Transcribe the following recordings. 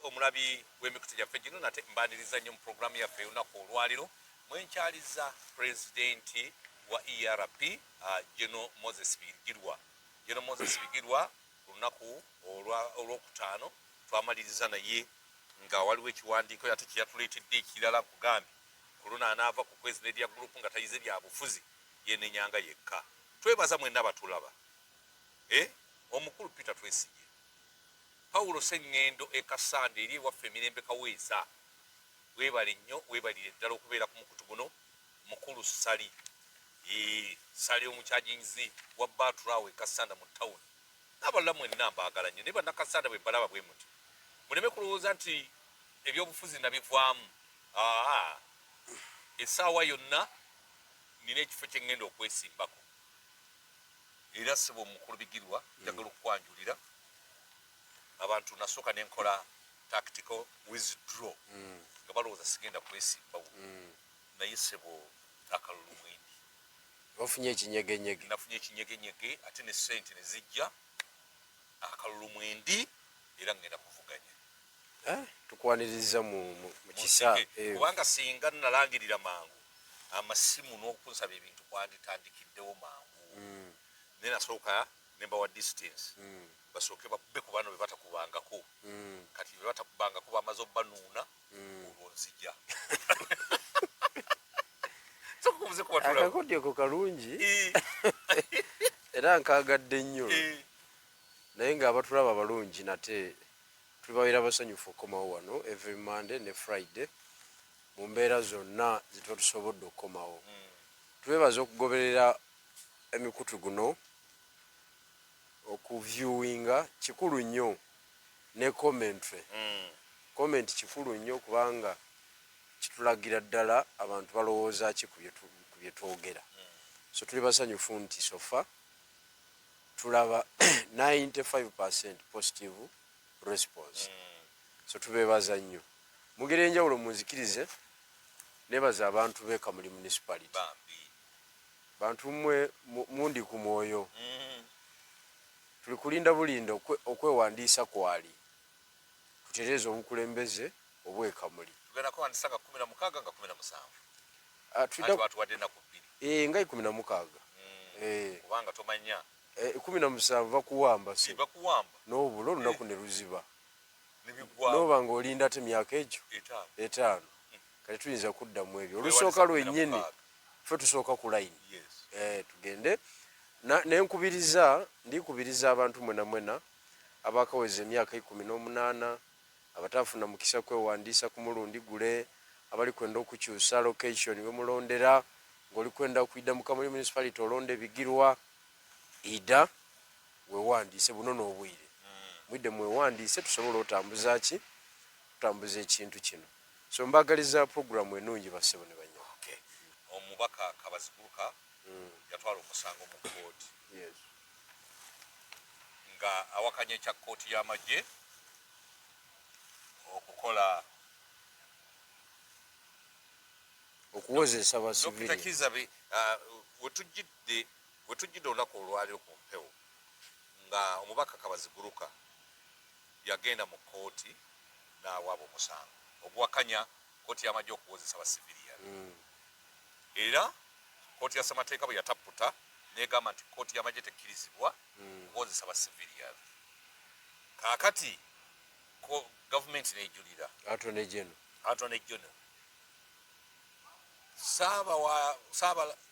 omulabi w'emikutu gyaffe gino nate mbaniriza nnyo mu puroguramu yaffe olunaku olwaliro mwenkyaliza pulezidenti wa ERP General Moses Bigirwa. General Moses Bigirwa olunaku olwokutaano twamaliriza naye nga waliwo ekiwandiiko ate kyeyatuleetedde ekirala kugambye kuluna anaava ku kwezi media group nga tayize byabufuzi yenenyanga yekka. Twebaza mwenna batulaba omukulu Peter Twesigye, Paulo Sengendo ekasande eri waffe Mirembe Kaweesa, webale nnyo webalire ddala okubeera ku mukutu guno. Mukulu Sali Sali omukyajinzi wa Batrawe ekasanda mu town n'abalala mwenna mbaagala nnyo ne bannakasanda bwe balaba bwe muti muleme kulowooza nti ebyobufuzi nabivaamu. Essaawa yonna nina ekifo kye ŋŋenda okwesimbako era ssebo omukulu Bigirwa njagala okukwanjulira abantu nasooka nenkola tactical withdraw nga balowooza sigenda kwesimbawo naye ssebo akalulu mwendi wafunye ekinyegenyege. Nafunye ekinyegenyege ate ne ssente ne zijja akalulu mwendi era ngenda kuvuganya. Tukwaniriza mu kisa kubanga singa nalangirira mangu amasimu n'okunsaba ebintu kwanditandikiddewo mangu naye nasooka nemba wa distance basooke babbe ku bano be batakubangako kati be batakubangako bamaze obbanuuna olwo nzija akakodyo ko kalungi era nkaagadde nnyo naye ng'abatulaba balungi nate tulibabeera basanyufu okukomawo wano every Monday ne Friday mu mbeera zonna zituba tusobodde okukomawo. Twebaza okugoberera emikutu guno okuviewinga kikulu nnyo ne commentary. Comment kikulu nnyo kubanga kitulagira ddala abantu balowooza ki ku bye twogera. So tuli basanyufu nti sofa tulaba 95% positive response. So tubebaza nnyo mu ngeri enjawulo munzikirize nebaza abantu b'e Kamuli municipality. Bantu mmwe mundi ku mwoyo tuli kulinda bulinda okwewandiisa kwali tutereeza obukulembeze obw'e Kamuli. Tugenda kuwandiisa nga 16 nga 17 batuwadde ennaku 2 nga 16 kubanga tomanya 17 bakuwamba si bakuwamba n'obula olunaku ne luziba n'oba ng'olinda te myaka egyo 5 kati tuyinza kuddamu ebyo olusooka lwennyini ffe tusooka ku layini tugende ndikubiriza abantu mwena abakaweza emyaka 18 abatafuna mukisa kwewandiisa ku mulundi gule abali kwenda okukyusa location wemulondera ng'oli kwenda okuyida mu Kamuli municipality olonde Bigirwa ida wewandiise buno n'obwire mwidde mwewandiise tusobole otambuza tutambuza ekintu kino. So mbagaliza programu enungi basebo ne banyo. Omubaka Kabaziguruka yatwala omusango mu kooti nga awakanya ekya kooti y'amagye okukola okuwozesa abasivili wetujjidde olunaku olwaliro ku mpewo nga omubaka Kabaziguruka yagenda mu kooti n'awaaba omusango oguwakanya kooti y'amagye okuwozesa abasiviliani era kooti ya ssemateeka bwe yataputa negamba nti kooti y'amagye tekkirizibwa okuwozesa abasiviliani. Kaakati gavumenti nejulira Attorney General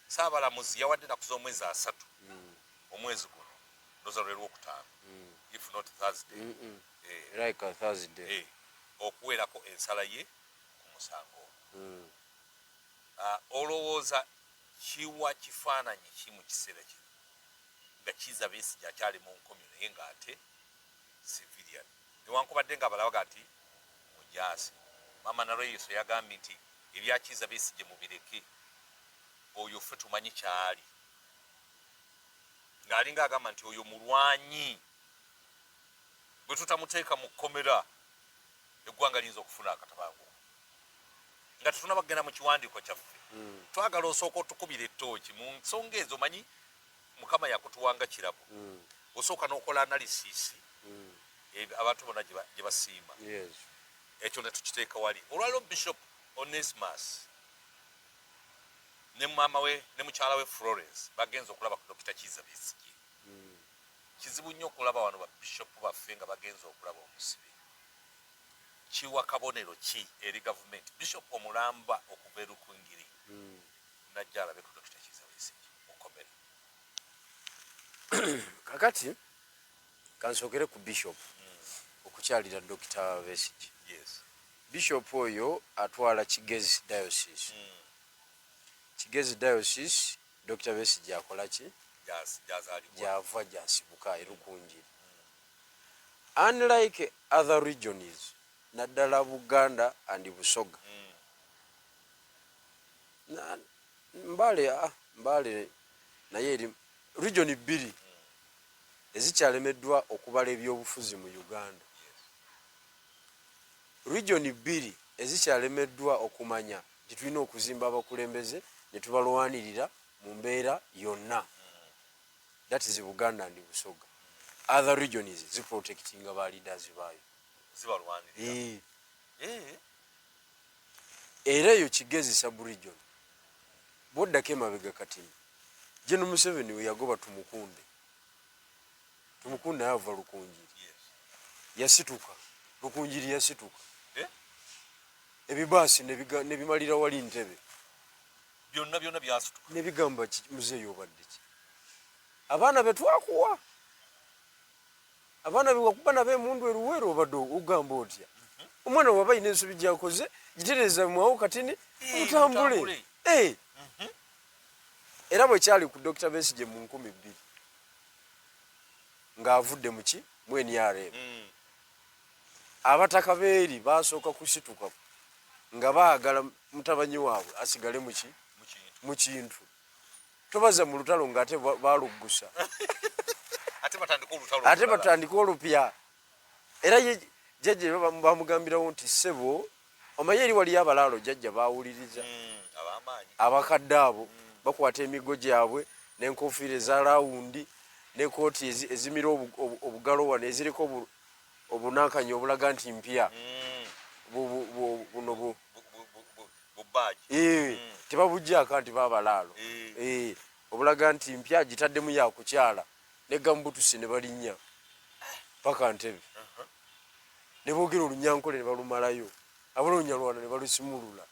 saabalamuzi yawadde ennaku z'omwezi 3 omwezi guno ndoza lwe Lwokutaano if not Thursday like a Thursday okuweerako ensala ye ku musango. Olowooza kiwa kifaananyi ki mu kiseera kino nga Kizza Besigye akyali mu nkomyo naye ng'ate civilian newankubadde nga balabaga nti mujaasi. Mama Nalweyeso yagambye nti ebya Kizza Besigye mubireke oyo ffe tumanyi kyali ng'alinga agamba nti oyo mulwanyi bwe tutamuteeka mu kkomera eggwanga liyinza okufuna akatabango nga tetunabagenda mu kiwandiiko kyaffe. Twagala osooka otukubira ettooki mu nsonga ezo manyi Mukama yakutuwanga kirabo osooka n'okola analysis abantu bonna gye basiima ekyo ne tukiteeka wali. Olwaliro Bishop Onesimus ne maama we ne mukyala we Florence bagenze okulaba ku Dr. Kizza Besigye. Kizibu nnyo okulaba wano ba Bishop baffe nga bagenze okulaba omusibe. Kiwa kabonero ki eri gavumenti Bishop omulamba okuva Rukungiri najja alabe ku Dr. Kizza Besigye mukomere. Kakati kansokere ku Bishop okukyalira Dr. Besigye. Yes. Bishop oyo atwala Kigezi Diocese. Kigezi Diocese Dr. Besigye akola ki? Java jasibuka Rukungiri. Unlike other regions, naddala Buganda and Busoga. Mbale naye eri region 2 ezikyalemeddwa okubala ebyobufuzi mu Uganda. Region 2 ezikyalemeddwa okumanya nti tulina okuzimba abakulembeze ne tubalwanirira mu mbeera yonna. That is Buganda and Busoga. Other regions zi protecting aba leaders bayo. Zibalwanirira. Era eyo Kigezi sub-region. Boddako emabega kati. General Museveni we yagoba Tumukunde. Tumukunde yava Rukungiri. Yasituka. Rukungiri yasituka. Ebibaasi ne bimalira wali Ntebe. Byonna byasituka. Ne bigamba muzeeyo obadde ki. Abaana betwakuwa. Abaana bewakuba nabe mundu eruwero obadde ogamba otya. Omwana waba ine ensobi gyakoze gitereza mwawo katini utambule. Era bwe kyali ku Dr. Besigye mu 2000 ng'avudde mu ki mu NRM. Abataka beeri basooka kusituka nga baagala mutabanyi waabwe asigale mu ki mu kintu. Tobaza mu lutalo ng'ate baluggusa. Ate batandika olupya. Era jjajja bamugambirawo nti ssebo omanyi eri waliyo abalaalo jjajja baawuliriza. Abakadde abo bakwata emigo gyabwe n'enkofiira eza laawundi n'ekooti ezimira obugalo wano eziriko obunankanyi obulaga nti mpya. Buno tebabuggyako nti baabalaalo. Obulaga nti mpya gitaddemu yakukyala ne gambutusi ne balinnya paka Ntebe. Ne boogera olunyankole ne balumalayo. Abalonyalwana ne balusimulula.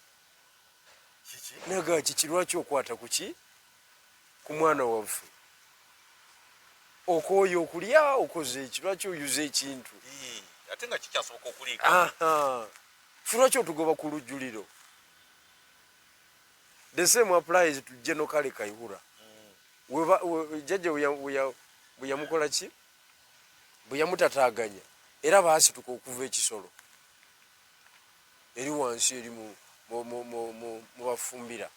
Naga kiki lwaki okwata ku ki? Ku mwana waffe. Okooyo okulya okoze eki lwaki oyuza ekintu. Ate nga kikyasoboka okuliika. Lwaki otugoba ku lujjuliro? The same applies to General Kale Kayihura. Jjajja bwe yamukola ki? Bwe yamutataaganya. Era baasituka okuva ekisolo. Eri wansi eri mu bafumbira.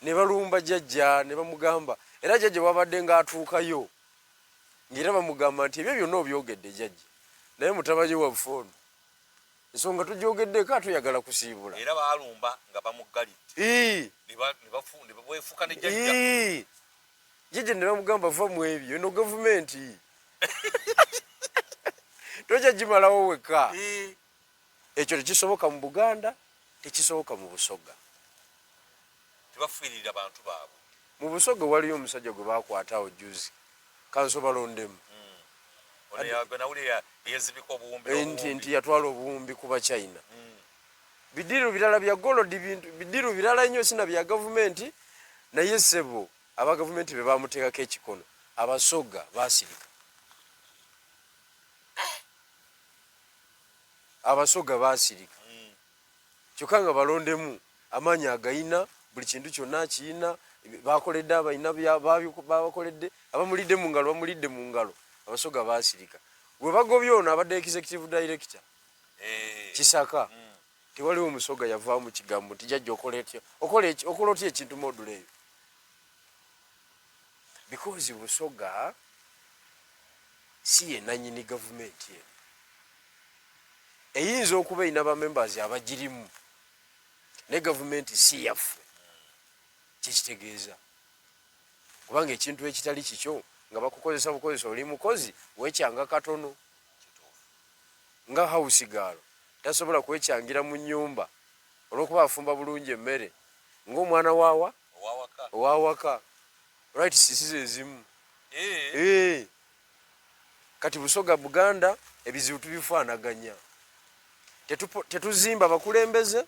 Ne balumba jjajja ne bamugamba. Era jjajja wabadde ng'atuukayo. Ng'era bamugamba nti ebyo byonna obyogedde jjajja. Naye mutabanyi waffe ono. Ensonga tugyogeddeko atuyagala kusiibula. Era baalumba nga bamuggalidde. Ne bwefuuka ne jjajja. Jjajja ne bamugamba va mu ebyo. Eno gavumenti. Tojja gimalawo wekka. Ekyo tekisoboka mu Buganda, tekisoboka mu Busoga. Tebafiirira bantu baabwe. Mu Busoga waliyo omusajja gwe baakwatawo juzi. Kanso balondemu. Nti yatwala obuwumbi ku Bachina. Bidiru birala bya gold bidiru birala nnyo sina bya gavumenti naye ssebo aba gavumenti be bamuteekako ekikono. Abasoga baasirika. Abasoga baasirika. Kyokka nga balondemu amaanyi agayina buli kintu kyonna akiyina bakoledde abayina babakoledde abamulidde mu ngalo bamulidde mu ngalo. Abasoga baasirika. Bwe bagobye ono abadde executive director Kisaka tewaliwo omusoga yavaamu mu kigambo nti jjajja okola otya ekintu module eyo. Because Busoga si ye nannyini gavumenti eno. Eyinza okuba erina bamembers abagirimu ne gavumenti si yaffe. Kikitegeeza kubanga ekintu ekitali kikyo nga bakukozesa bukozesa oli mukozi wekyanga katono nga house gaalo tasobola kwekyangira mu nnyumba olw'okuba afumba bulungi emmere ng'omwana waawa owawaka right sisizo ezimu kati Busoga Buganda ebizibu tubifaanaganya tetuzimba bakulembeze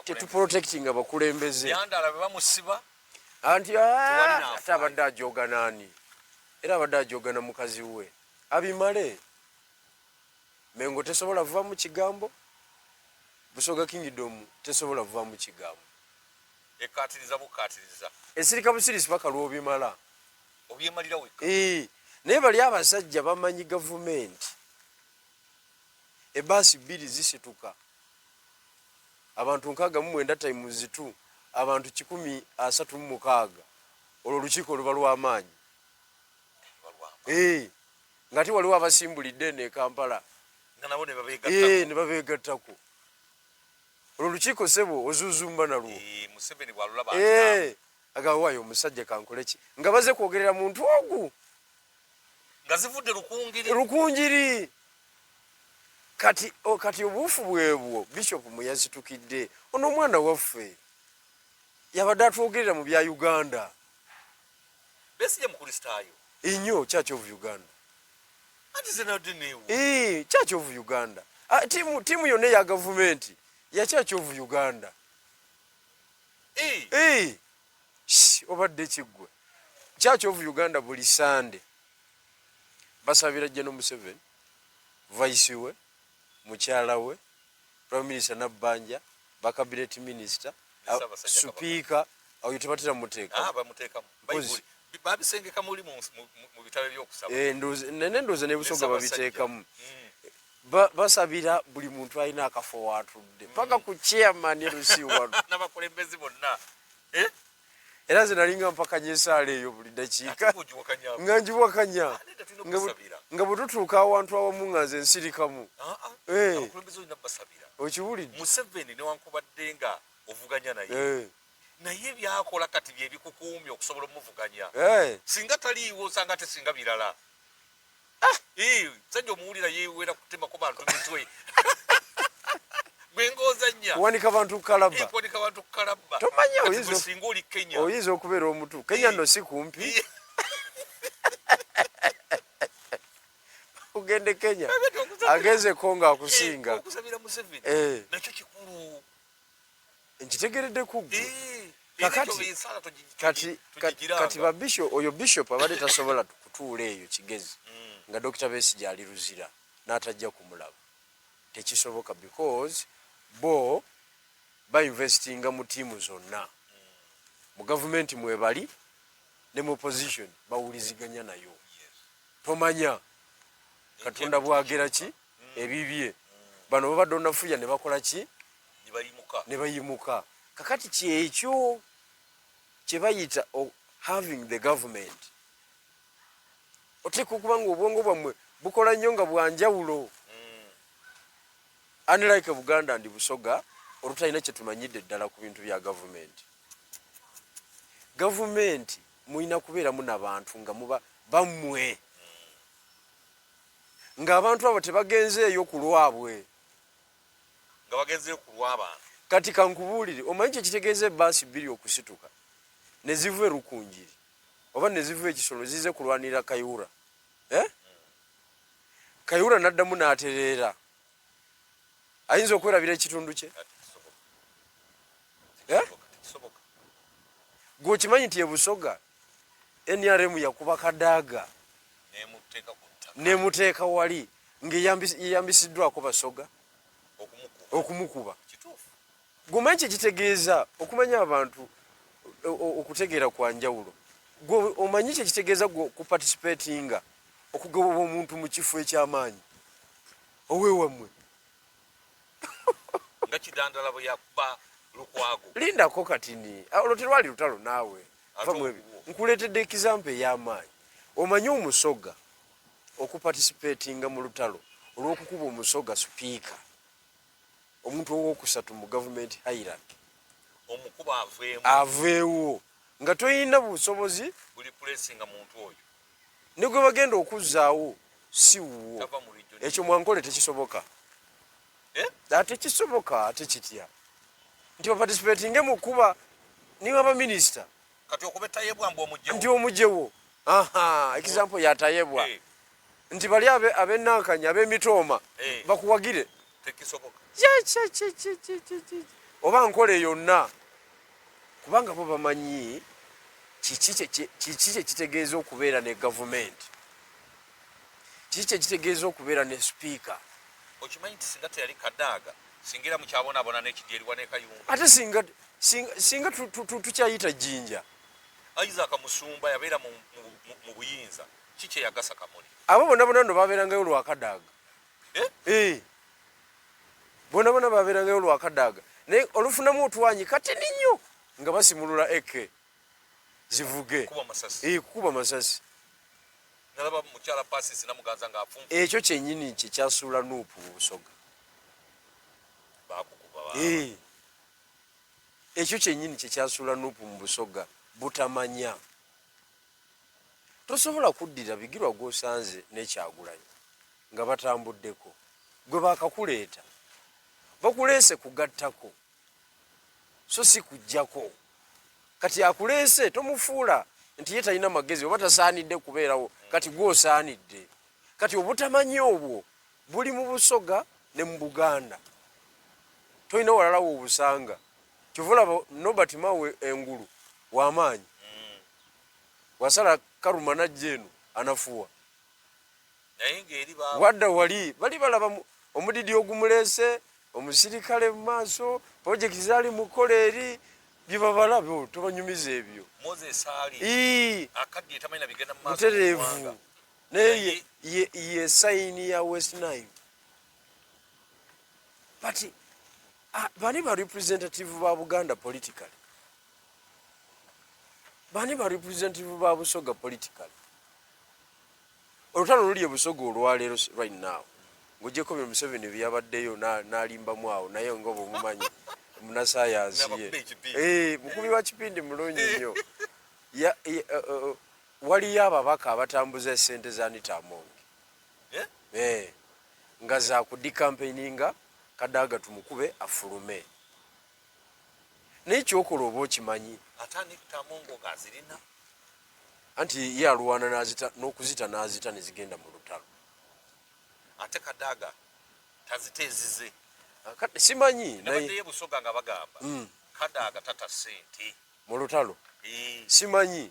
tetuprotecting abakulembeze anti ate abadde ajoga naani era abadde ajoga na mukazi we abimale Mengo tesobola vuva mu kigambo Busoga Kingdom tesobola vuva mu kigambo bukatiriza esirika busirisi paka lw'obimala obyemalira weka naye bali abasajja bamanyi gavumenti ebaasi bbiri zisituka abantu 69 times 2 abantu 136 olwo olukiiko luba lw'amaanyi ngati waliwo abasimbulidde ne Kampala ne babeegattako olwo olukiiko sebo ozuzumba nalwo agawaayo omusajja kankoleki nga baze kwogerera muntu ogu nga zivudde lukungiri kati obuufu bwebwo Bishop muyazitukidde ono omwana waffe yabadde atwogerera mu bya Uganda Besigye mukristaayo nnyo Church of Uganda Church of Uganda tiimu yonna ya gavumenti ya Church of Uganda obadde kiggwe Church of Uganda buli Sunday basabira General Museveni vice we mukyala we Prime Minister Nabbanja bakabinet minister speaker ayo tebatera muteeka bamuteekamu babisengeka muli mu bitabo by'okusaba ndoze ne Busoga babiteekamu basabira buli muntu alina akafo watudde paka ku chairman Lusiwa n'abakulembeze bonna era ze nalinga mpaka nyesaala eyo buli dakiika nga njiwakanya nga bwe tutuuka awantu awamu nga nze nsirikamu okiwulidde Museveni newankubadde nga ovuganya naye byakola kati bye bikukuumye okusobola omuvuganya singa taliiwo osanga tesinga birala sajja omuwulira yeewera kutemako bantu mitwe gwengozanya wanika bantu kalaba tomanya singa oli Kenya oyinza okubeera omutu Kenya nno si kumpi ugende Kenya agezeko nga akusinga okusabira Museveni nakyo kikulu nkitegeredde kuggwe kati oyo Bishop abadde tasobola kutuula eyo Kigezi nga Dr. Besigye ali Luzira n'atajja kumulaba tekisoboka because bo bainvestinga mu tiimu zonna mu gavumenti mwebali ne mu opposition bawuliziganya nayo tomanya Katonda bwagera ki ebibye bano babadde onafuya ne bakola ki ne bayimuka kakati kyekyo kye bayita having the government oteeka okuba nga obwongo bwammwe bukola nnyo nga bwanjawulo unlike Buganda ndi Busoga olutalina kye tumanyidde ddala ku bintu bya gavumenti muyina kubeeramu n'abantu nga muba bammwe ng'abantu abo tebagenzeeyo ku lwabwe nga bagenzeeyo ku lw'abantu kati kankubuulire omanyi kye kitegeeza ebbaasi bbiri okusituka ne ziva Rukungiri oba ne ziva Ekisolo zize kulwanira Kayura Kayura n'addamu n'atereera ayinza okwerabira ekitundu kye gwe okimanyi nti ebusoga NRM yakuba kadaaga nemuteeka wali ng'eyambisiddwako basoga okumukuba gwe omanyi kye kitegeeza okumanya abantu okutegeera kwa njawulo gwe omanyi kye kitegeeza gwe okuparticipatinga okugoba omuntu mu kifo eky'amaanyi oweewammwe nga kidandala bwe yakuba Lukwago lindako katini olwo terwali lutalo naawe nkuleetedde ekizampa ey'amaanyi omanyi omusoga okuparticipatinga mu lutalo olw'okukuba omusoga sipiika omuntu ow'okusatu mu gavumenti hierarchy omukuba aveewo nga toyina busobozi buli pulesinga muntu oyo ne gwe bagenda okuzzaawo si wuwo ekyo mwankole tekisoboka ate kisoboka ate kitya nti baparticipatinge mu kuba niba baminisita kati okuba etayebwa mbu omugyewo nti omugyewo example yatayebwa nti bali ab'enankanya ab'emitooma bakuwagire tekisoboka oba nkola yonna kubanga bo bamanyi kiki kyekitegeeza okubeera ne gavumenti, kiki kyekitegeeza okubeera ne sipiika. okimanyi nti singa teyali Kadaga singira mukyabonaabona n'ekidyeriwa ne Kayunga ate singa tukyayita Jjinja Isaac Musumba yabeera mu buyinza kiki eyagasa Kamuli abo bonna bonna no babeerangayo lwa Kadaga bonna bonna babeerangayo lwa Kadaga naye olufunamu otwanyi kati ninyo nga basimulula eke zivuge kukuba masasi nalaba mukyala Pasis namuganza ng'afumba ekyo kyennyini kyekyasuula Nuupu mu Busoga ekyo kyennyini kyekyasuula Nuupu mu Busoga butamanya. Tosobola kuddira Bigirwa gw'osanze n'Ekyagulanyi nga batambuddeko gwe baakakuleeta bakuleese kugattako so si kujjako kati akuleese tomufuula nti ye talina magezi oba tasaanidde kubeerawo kati gw'osaanidde kati obutamanya obwo buli mu Busoga ne mu Buganda tolina walalawo obusanga kyovulaba Nobert Mawe engulu w'amaanyi wasala Karuma najja eno anafuwa wadda wali bali balaba omudidi ogumuleese omusirikale mu maaso projekiti zaali mu kola eri byebabalabo tobanyumiza ebyo mutereevu naye ye sayini ya West Nile but bani ba representative ba Buganda politically bani ba representative ba Busoga politically olutalo luli Busoga olwaleero right now ng'ogyeko bye Museveni byabaddeyo n'alimbamu awo naye nga bw'omumanyi munasayansi ye mukubi wa kipindi mulungi nnyo waliyo ababaka abatambuza ssente za Anita Amongi nga za kudikampeininga Kadaga tumukube afulume naye kyokola oba okimanyi anti ye alwana n'okuzita n'azita ne zigenda mu lutalo ate Kadaga taziteezize simanyi naye Busoga nga bagamba Kadaga tata ssente mu lutalo simanyi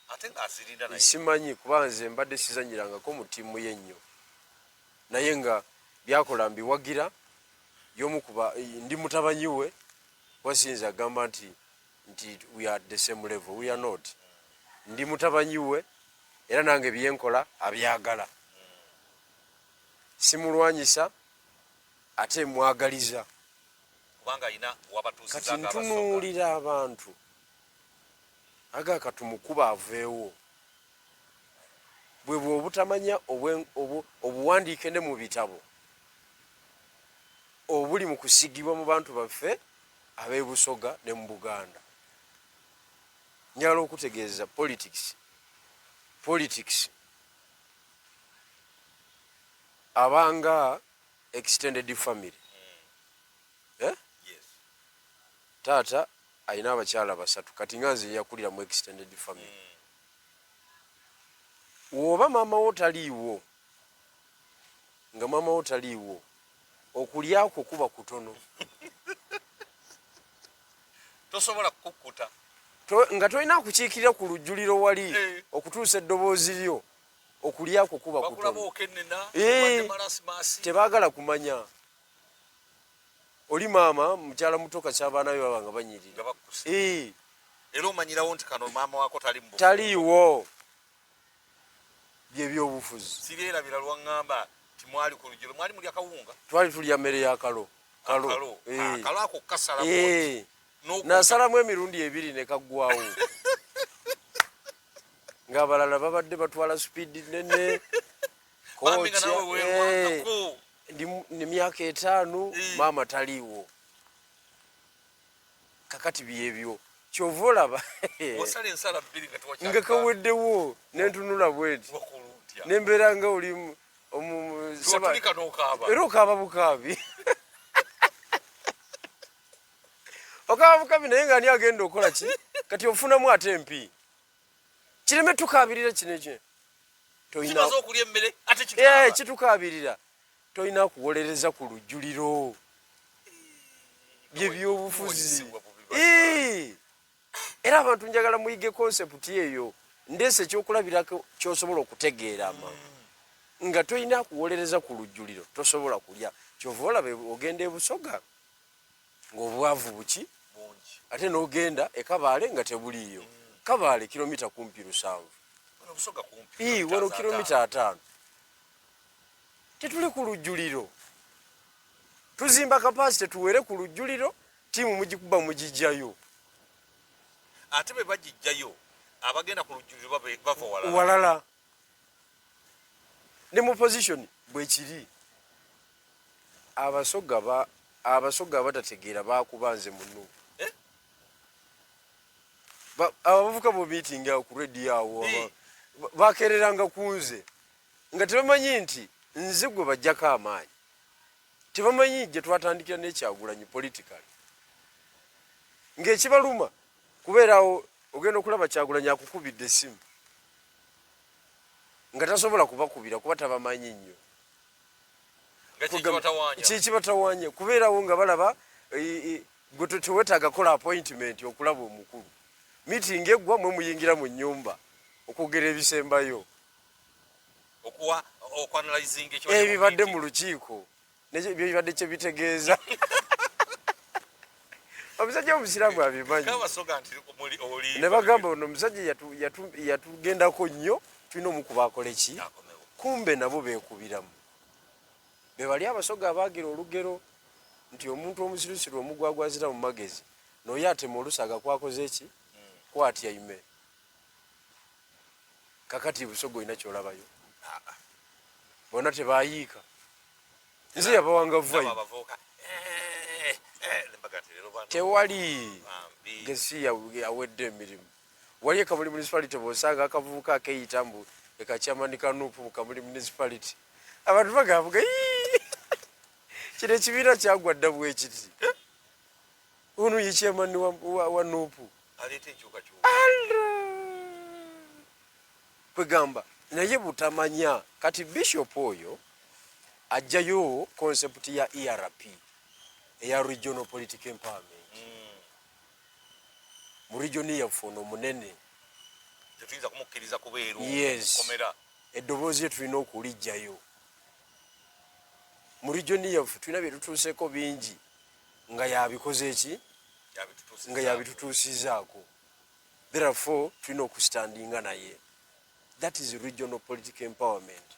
ate ng'azirinda naye simanyi kuba nze mbadde sizanyirangako mu ttiimu ye nnyo naye nga byakola mbiwagira y'omukuba ndi mutabanyi we wasinza agamba nti we are the same level we are not ndi mutabanyi we era nange byenkola abyagala simulwanyisa ate mwagaliza kubanga ayina wabatuusiza kati ntunuulira abantu agaka tumukuba aveewo bwe bwobutamanya obuwandiike ne mu bitabo obuli mu kusigibwa mu bantu baffe ab'e Busoga ne mu Buganda njagala okutegeeza politics abanga extended family taata ayina abakyala basatu kati nga nze yakulira mu extended family woba maama wo taliiwo nga maama wo taliiwo okulyako kuba kutono tosobola kukkuta nga tolina kukiikirira ku lujjuliro wali okutuusa eddoboozi lyo okulyako kuba kutono tebaagala kumanya oli maama mukyala muto kaky'abaana be baba nga banyirira era omanyirawo nti kano maama wako taliiwo byebyobufuzi siryerabira lwaŋŋamba ti mwali ku lujjiro mwali mulya kawunga twali tulya mmere ya kalo ako kasala nasalamu emirundi ebiri ne kaggwawo ng'abalala babadde batwala supiidi nene ndi myaka 5 maama taliiwo kakati byebyo kyova olaba nga kaweddewo nentunula bweti nembeera nga oli era okaaba bukaabi okavuka binaye nga ani agenda okola ki kati ofunamu ate empi kireme tukabirira kino ekyo kimaze okulya emmere ate kitukabirira tolina kuwolereza ku lujjuliro byebyobufuzi era abantu njagala muyige konsepti eyo ndeese ekyokulabirako kyosobola okutegeerama nga tolina kuwolereza ku lujjuliro tosobola kulya kyova olaba ogenda ebusoga ng'obwavu buki ate n'ogenda ekabaale nga tebuliiyo kabaale kilomita kumpi 7 wano kilomita 5 tetuli ku lujjuliro tuzimba kapasite tuwere ku lujjuliro tiimu mugikuba mugijjayo ate bwe bagijjayo abagenda ku lujjuliro bava walala ne mu position bwekiri abasoga abatategeera bakubanze muno abavuka mu meeting awo ku radio awo bakereranga kunze nga tebamanyi nti nze gwe bajjako amaanyi tebamanyi gye twatandikira n'ekyagulanyi politically ng'ekibaluma kubeerawo ogenda okulaba Kyagulanyi akukubidde essimu nga tasobola kubakubira kuba tabamanyi nnyo kikibatawaanya kubeerawo nga balaba gwe tewetaaga kola appointment okulaba omukulu meeting eggwa mwe muyingira mu nnyumba okwogera ebisembayo ebibadde mu lukiiko nebibadde kye bitegeeza omusajja omusiraamu abimanyi ne bagamba ono omusajja yatugendako nnyo tulina omukuba akole ki kumbe nabo beekubiramu be bali abasoga abaagira olugero nti omuntu omusirusiru omugwagwazira mu magezi noye atema olusaga kwakoze ki kwatyaime kakati busoga olina kyolabayo bona tebayiika nze yabawanga vayi tewali gesi yawedde emirimu wali ekamuli municipality bwosanga akavubuka akeyita mbu ekakyamani kanuupu mu kamuli municipality abantu bagavuga kino ekibiina kyagwa dda bwekiti ono ye kyamani wa nuupu kwegamba naye butamanya kati bishop oyo ajjayo concept ya ERP eya regional political empowerment mu region yaffe ono munene tetuyinza kumukkiriza kubeeru komera eddoboozi tulina okulijjayo mu region yaffe tulina bye tutuuseeko bingi nga yabikoze eki nga yabitutuusizaako therefore tulina okustandinga naye that is regional political empowerment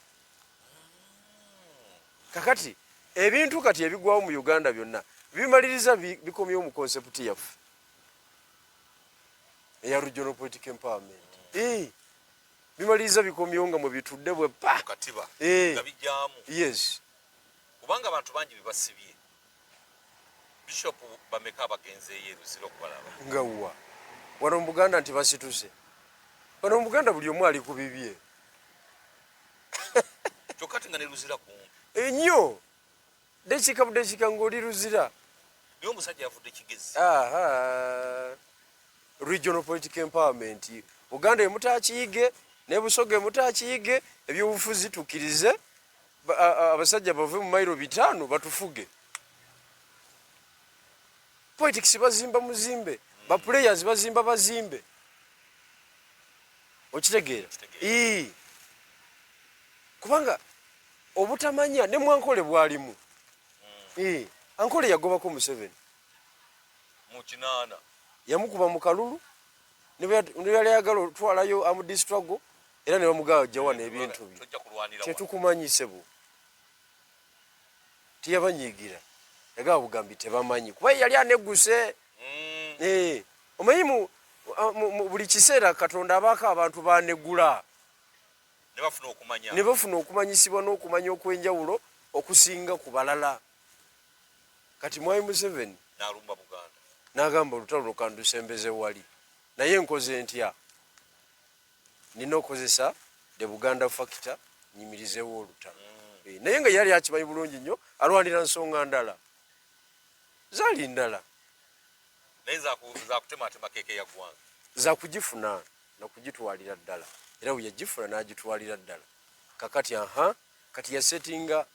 kakati ebintu kati ebigwawo mu Uganda byonna bimaliriza bikomyewo mu concept yaffe eya regional political empowerment bimaliriza bikomyewo nga mwe bitudde bwe pa katiba bijjaamu yes kubanga abantu bangi bibasibye bishop bameka abagenzeeyo eruzira okubalaba nga wano mu Buganda nti basituse wano mu Buganda buli omu ali ku bibye kyokka tinga ne luzira kumpi ennyo dekika ng'oli luzira niyo omusajja yavudde kigezi regional political empowerment Buganda emutaakiyige ne Busoga emutaakiyige ebyobufuzi tukkirize abasajja bave mu mayiro 5 batufuge politics bazimba muzimbe ba players bazimba bazimbe okitegeera kubanga obutamanya ne Mwankole bwalimu Ankole yagobako mu 7 mu 8 yamukuba mu kalulu ne yali ayagala otwalayo amudi struggle era ne bamugawa jawana ebintu bye tetukumanyise bu tiyabanyigira yagaba bugambi tebamanyi kuba yali aneguse omanyi mu buli kiseera Katonda abaako abantu banegula ne bafuna okumanyisibwa n'okumanya okwenjawulo okusinga ku balala kati Mwai Museveni n'alumba Buganda n'agamba olutalo lukandusembeze wali naye nkoze ntya nina okozesa the Buganda factor nyimirizeewo olutalo naye nga yali akimanyi bulungi nnyo alwanira nsonga ndala zaali ndala naye za kutematema keke ya gwanga za kugifuna na kugitwalira ddala era we yagifuna n'agitwalira ddala kakati kati yasettinga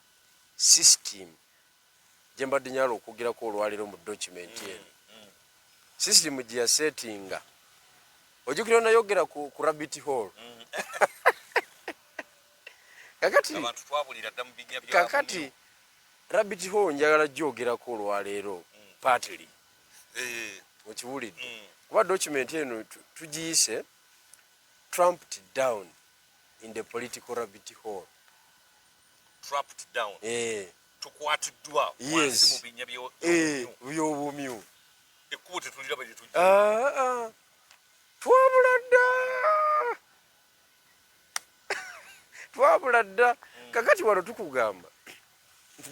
system gye mbadde nyala okwogerako olwaleero mu document eno system gye yasettinga ojjukira nayogera ku rabbit hole kakati rabbit hole njagala gyogerako olwaleero partly okiwulidde kuba document eno tugiyise tramped down in the political rabbit hole. Trapped down. Tukwatiddwa yes. Wansi mu binnya by'obumyu. Ekkubo tetuliraba gye tujja. Twabula dda. Kakati wano tukugamba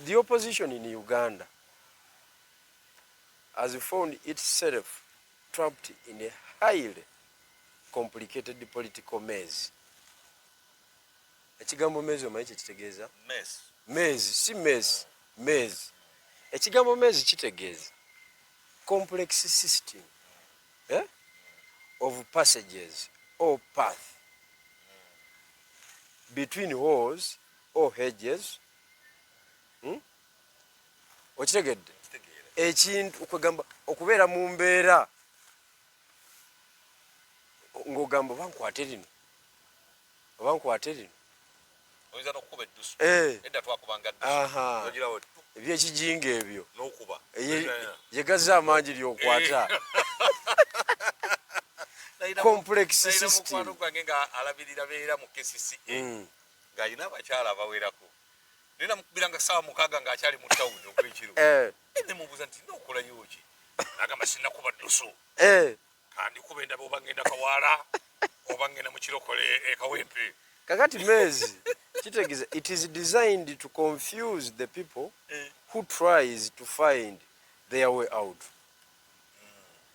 the opposition in Uganda has found itself trapped in a highly complicated political maze. Ekigambo maze omanyi kye kitegeeza? Maze, si maze, maze. Ekigambo maze kitegeeza complex system of passages or path between walls or hedges. Okitegedde? Ekintu okugamba okubeera mu mbeera ng'ogamba bankwate lino oyinza n'okukuba eddusu edda twakubanga ddusu ebyekijinga ebyo n'okuba yegaza amaanyi lyokwata complex system gwange nga alabirira beera mu KCCA ng'alina abakyala abawerako nina mukubiranga saawa 6 ng'akyali mu tawuni okwekiro ne mubuuza nti n'okolayo ki agamba sinnakuba ddusu kandikuba endaba oba ngenda kawaala oba ngenda mu kirokole ekawempe kakati mezi kitegeeza it is designed to confuse the people who tries to find their way out.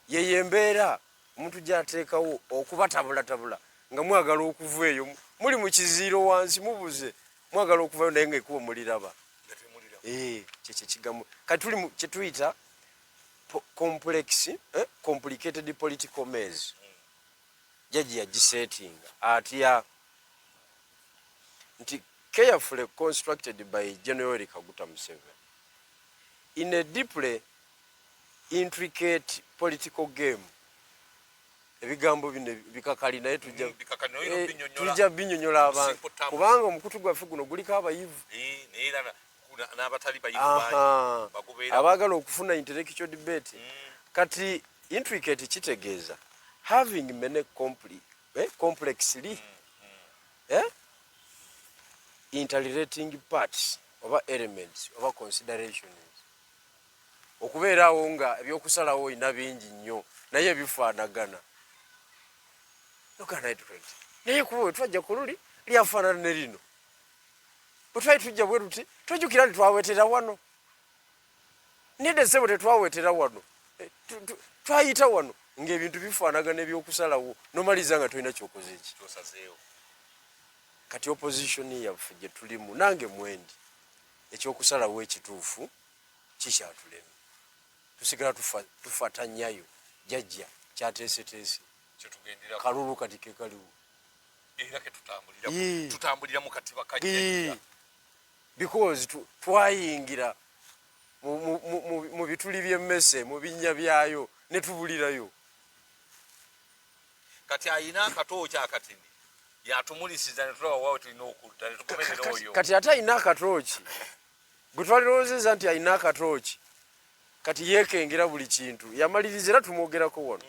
Yeye embeera omuntu gy'ateekawo okubatabulatabula nga mwagala okuva eyo muli mu kiziiro wansi mubuze mwagala okuvayo naye ng'ekuba muliraba kyekyo kigambo kati tuli kye tuyita complicated political maze jaji yagisetinga atya nti carefully constructed by General Kaguta Museveni in a deeply intricate political game. Ebigambo bino bikakali naye tujja binyonyola abantu kubanga omukutu gwaffe guno guliko abayivu n'abatali bayivu abaagala okufuna intellectual debate. Kati intricate kitegeeza having many complexly interrelating parts oba elements oba considerations. Okubeerawo nga ebyokusalawo ina bingi nnyo naye ebifaanagana naye kuba wetwajja ku luli lyafaanana ne lino bwetwali tujja bwe tuti tojjukira nti twawetera wano nedde ssebo tetwawetera wano twayita wano ng'ebintu bifaanagana ebyokusalawo nomaliza nga tolina kyokoze eki kyosazeewo. Kati opposition yaffe gye tulimu nange mwendi ekyokusalawo ekituufu kikyatulema tusigala tufatanyayo jajja kyateeseteese kalulu kati ke kaliwo era ke tutambulira mu katiba kajja because twayingira mu bituli by'emmese mu binnya byayo ne tubulirayo. Kati ayina akatooki akatini yatumulisiza ne tulaba waawe tulina okutta ne tukomerera oyo. Kati ate ayina akatooki gwe twalirowoozeza nti ayina akatooki kati yeekengera buli kintu yamaliriza era tumwogerako wano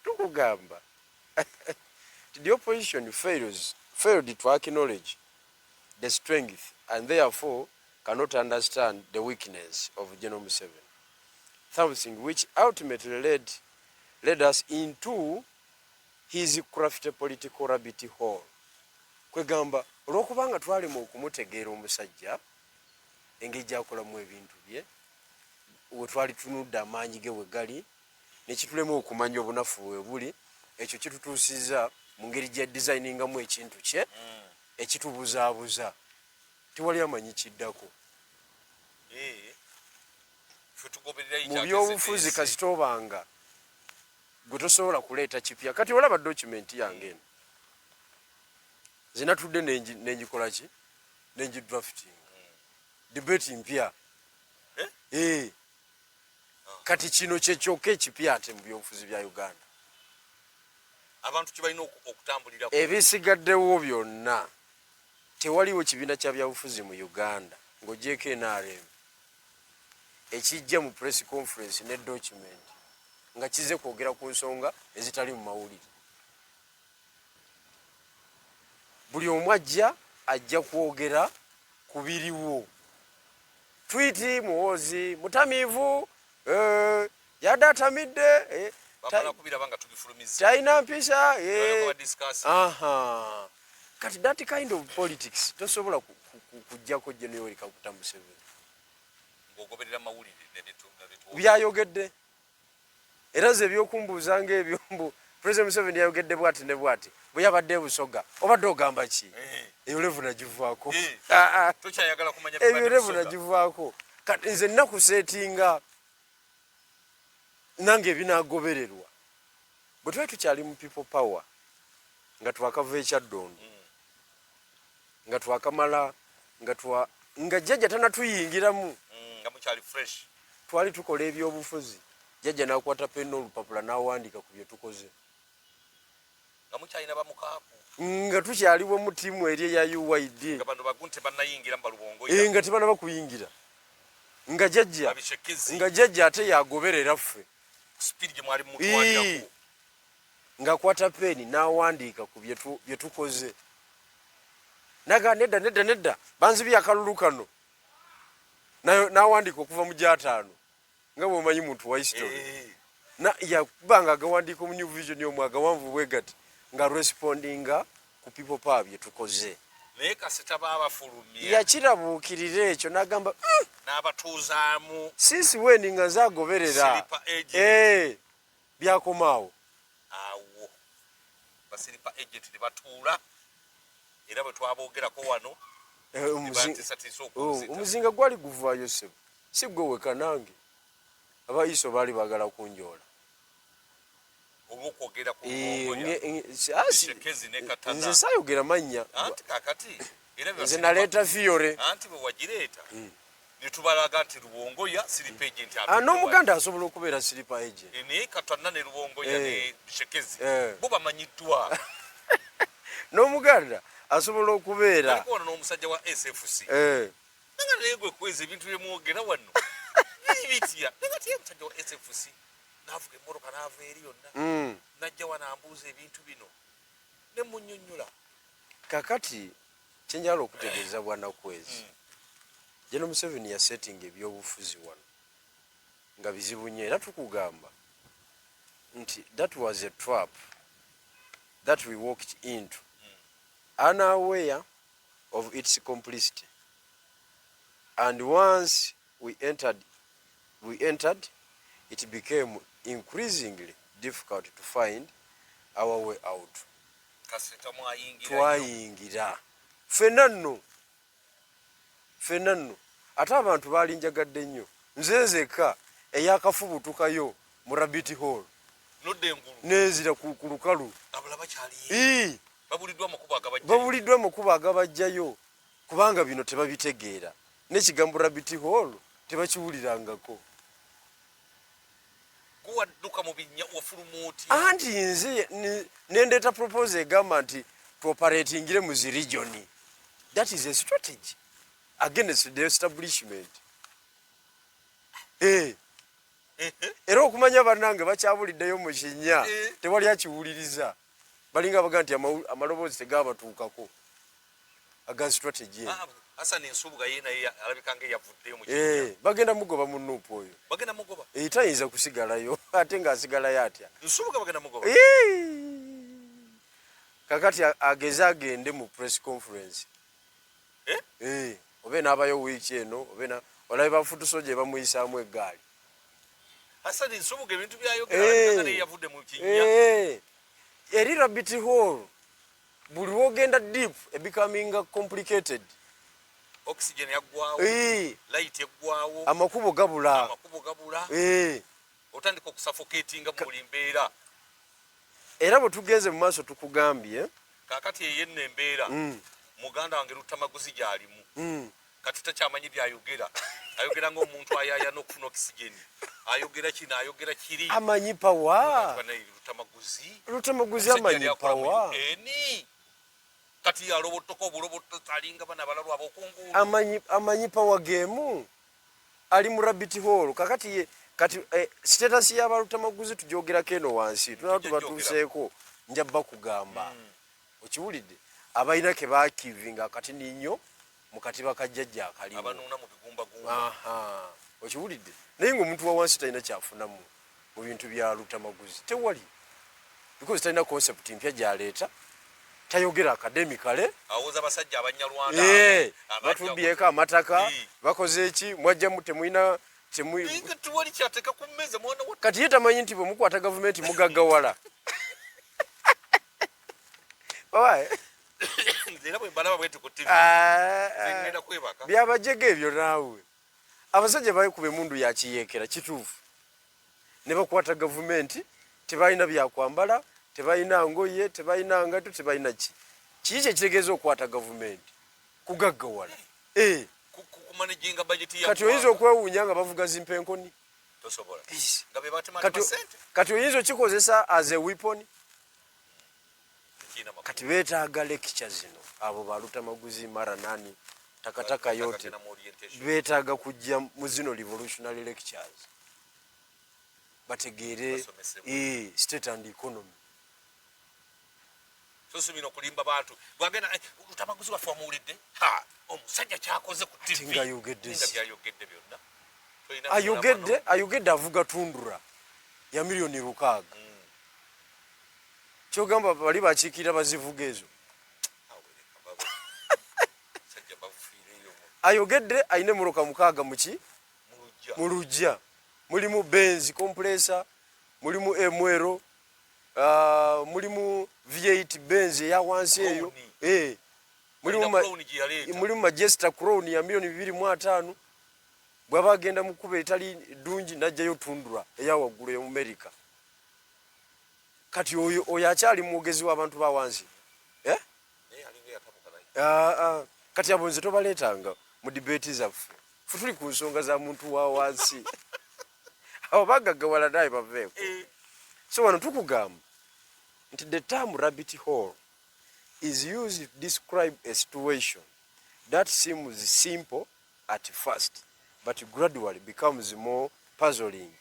tukugamba the opposition failed to acknowledge the strength and therefore cannot understand the weakness of General Museveni, something which ultimately led us into his crafty political rabbit hole. Kwegamba olw'okubanga twalema okumutegeera omusajja engeri gy'akolamu ebintu bye we twali tunudde amaanyi ge we gali nekitulema okumanya obunafu bwe buli ekyo kitutuusiza mu ngeri gya designingamu ekintu kye ekitubuzaabuza tewali amanyi kiddako. mu byobufuzi kasita obanga gwe tosobola kuleeta kipya kati olaba dokumenti yange eno zinatudde nenjikola ki nenjidrafting debate mpya kati kino kyekyoka ekipya ate mu byobufuzi bya Uganda abantu kibalina okutambulira ebisigaddewo byonna tewaliwo kibiina kya byabufuzi mu Uganda ng'ogyeko NRM ekijja mu press conference ne document nga kize kwogera ku nsonga ezitali mu mawulire buli omu ajja kwogera ku biriwo twiti muwozi mutamiivu yadatamidde talina mpisa kati that kind of politics tosobola kujjako General Kaguta Museveni byayogedde era ze ebyokumbuuza ng'ebyombu President Museveni yayogedde bwati ne bwati bwe yabadde e Busoga obadde ogamba ki eyo levu nagivaako eyo levu nagivaako kati nze nakuseetinga nange ebinaagobererwa bwe twali tukyali mu people power nga twakava ekyaddondo nga twakamala nga jjajja tanatuyingiramu nga mukyali fresh twali tukola ebyobufuzi jjajja n'akwata penna olupapula n'awandiika ku bye tukoze nga mukyalina bamukaaku nga tukyaliwo mu ttiimu eri eya UYD nga bano bagunte bannayingira mu balubongo nga tebanaba kuyingira nga jjajja ate yagoberera ffe speed gye mwali mutwalirako ng'akwata peni n'awandiika ku bye tukoze naga nedda banzibye akalulu kano n'awandiika okuva mu gyataano nga bw'omanyi muntu wa history yakubanga agawandiika mu New Vision omwo agawanvu bwe gati nga respondinga ku people power bye tukoze naye kasita baabafulumya yakirabuukirira ekyo n'agamba n'abatuuzaamu since when nga nzaagoberera byakomaawo awo basiripa agent ne batuula era bwe twaboogerako wano omuzinga gwali guvaayo sebo si gwe weka nange abayiso baali baagala kunjoola olwokwogera ku nze saayogera mannya anti kakati nze naleeta Fiore anti bwe wagireeta ne tubalaga nti Luwongoya siripa agent n'omuganda asobola okubeera siripa agent naye katwanna ne Luwongoya ne Bishekezi bo bamanyiddwa n'omuganda asobola okubeera aliko wano n'omusajja wa SFC nanga naye gwe kweza ebintu bye mwogera wano bitya nanga tiye musajja wa SFC n'avuga emmoroka n'ava eri yonna najja wano ambuuza ebintu bino ne munnyonnyola kakati kyenjala okutegeeza bwanakwezi General Museveni yasettinga ebyobufuzi wano nga bizibu nnyo era tukugamba nti that was a trap that we walked into unaware of its complicity and once we entered it became increasingly difficult to find our way out twayingira ffenna nno ate abantu baalinjagadde nnyo nzezeka eyakafubutukayo mu Rabbit Hole nezira ku lukalu babuliddwa amakubo agabajjayo kubanga bino tebabitegeera n'ekigambo Rabbit Hole tebakiwulirangako anti nze nendeeta propose egamba nti tuoperatingire mu zi region. That is a strategy against the establishment. Era okumanya bannange bakyabuliddeyo mu kinnya tewali akiwuliriza balinga baga nti amaloboozi tegabatuukako aga strategy Hassan Nsubuga yena alabikanga yavuddeyo mu kinnya bagenda mugoba mu Nuupu oyo bagenda mugoba tayinza kusigalayo ate ng'asigalayo atya Nsubuga bagenda mugoba kakati ageze agende mu press conference obe n'abayo wiiki eno obe olabe bafutuso gye bamuyisaamu eggaali Hassan Nsubuga ebintu byayogera ne yavudde mu kinnya eri Rabbit Hole buli wogenda deep becoming complicated. Oxygen yaggwawo light yaggwawo amakubo gabula obula eh otandika okusuffocatinga mu buli mbeera era bwe tugenze mu maaso tukugambye kakati eyenna embeera muganda wange Lutamaguzi gy'alimu kati takyamanyi byayogera ayogera ng'omuntu ayaya n'okufuna okisigeni ayogera kino ayogera kiri amanyi pawa Lutamaguzi amanyi pawa eni kati yalobotoka obuloboto alinga bana balalwa ab'okungulu amanyi pawa gemu ali mu rabbit hole kakati kati status y'abalutamaguzi tujogerako eno wansi tunaba tubatuuseeko njabba kugamba okiwulidde abalina ke bakivinga akati ninyo mu katiba kajjajja akalimu abanuuna mu bigumbagumba okiwulidde naye ng'omuntu wa wansi talina kyafunamu mu bintu bya lutamaguzi tewali because talina concept mpya gyaleeta tayogera academicale awooza abasajja abanyalwanda batubbyeko amataka bakoze eki mwajjamu temulina tuwali kyateeka ku mmeeza mwana wa kati ye tamanyi nti bwe mukwata gavumenti mugaggawala era bwe mbalaba bweti ku TV ngenda kwebaka byabajjega ebyo naawe abasajja balikuba emundu yakiyeekera kituufu ne bakwata gavumenti tebalina byakwambala tebalina ngoye tebalina ngato tebalina ki kiki kyekitegeeza okukwata gavumenti kugaggawala kumanaginga budget ya kati oyinza okwewuunya nga bavuga zimpenkoni tosobola nga be batemata sente kati oyinza okikozesa as a weapon kati beetaaga lecture zino abo balutamaguzi mara nani takataka yote beetaaga kujja mu zino revolutionary lectures bategeere state and economy sosubira okulimba bantu bwagenda lutamaguzi waffe omuwulidde omusajja kyakoze ku TV nga ayogedde byonna ayogedde avuga tundura ya miliyoni 600 kyogamba bali bakiikirira bazivuga ezo ayogedde ayine muloka 6 muki mu lujja mulimu Benz compressor mulimu Emwero mulimu V8 Benz ya wansi eyo mulimu Majesta Crown ya miliyoni 2.5 bwaba agenda mu kuba etali dungi najjayo tundura eya waggulu ya America kati oyo akyali mwogezi w'abantu ba wansi kati abo nze tobaleetanga mu debate zaffe ffe tuli ku nsonga za muntu wa wansi abo bagaggawala naye baveeko so wano tukugamba nti the term rabbit hole is used to describe a situation that seems simple at first but gradually becomes more puzzling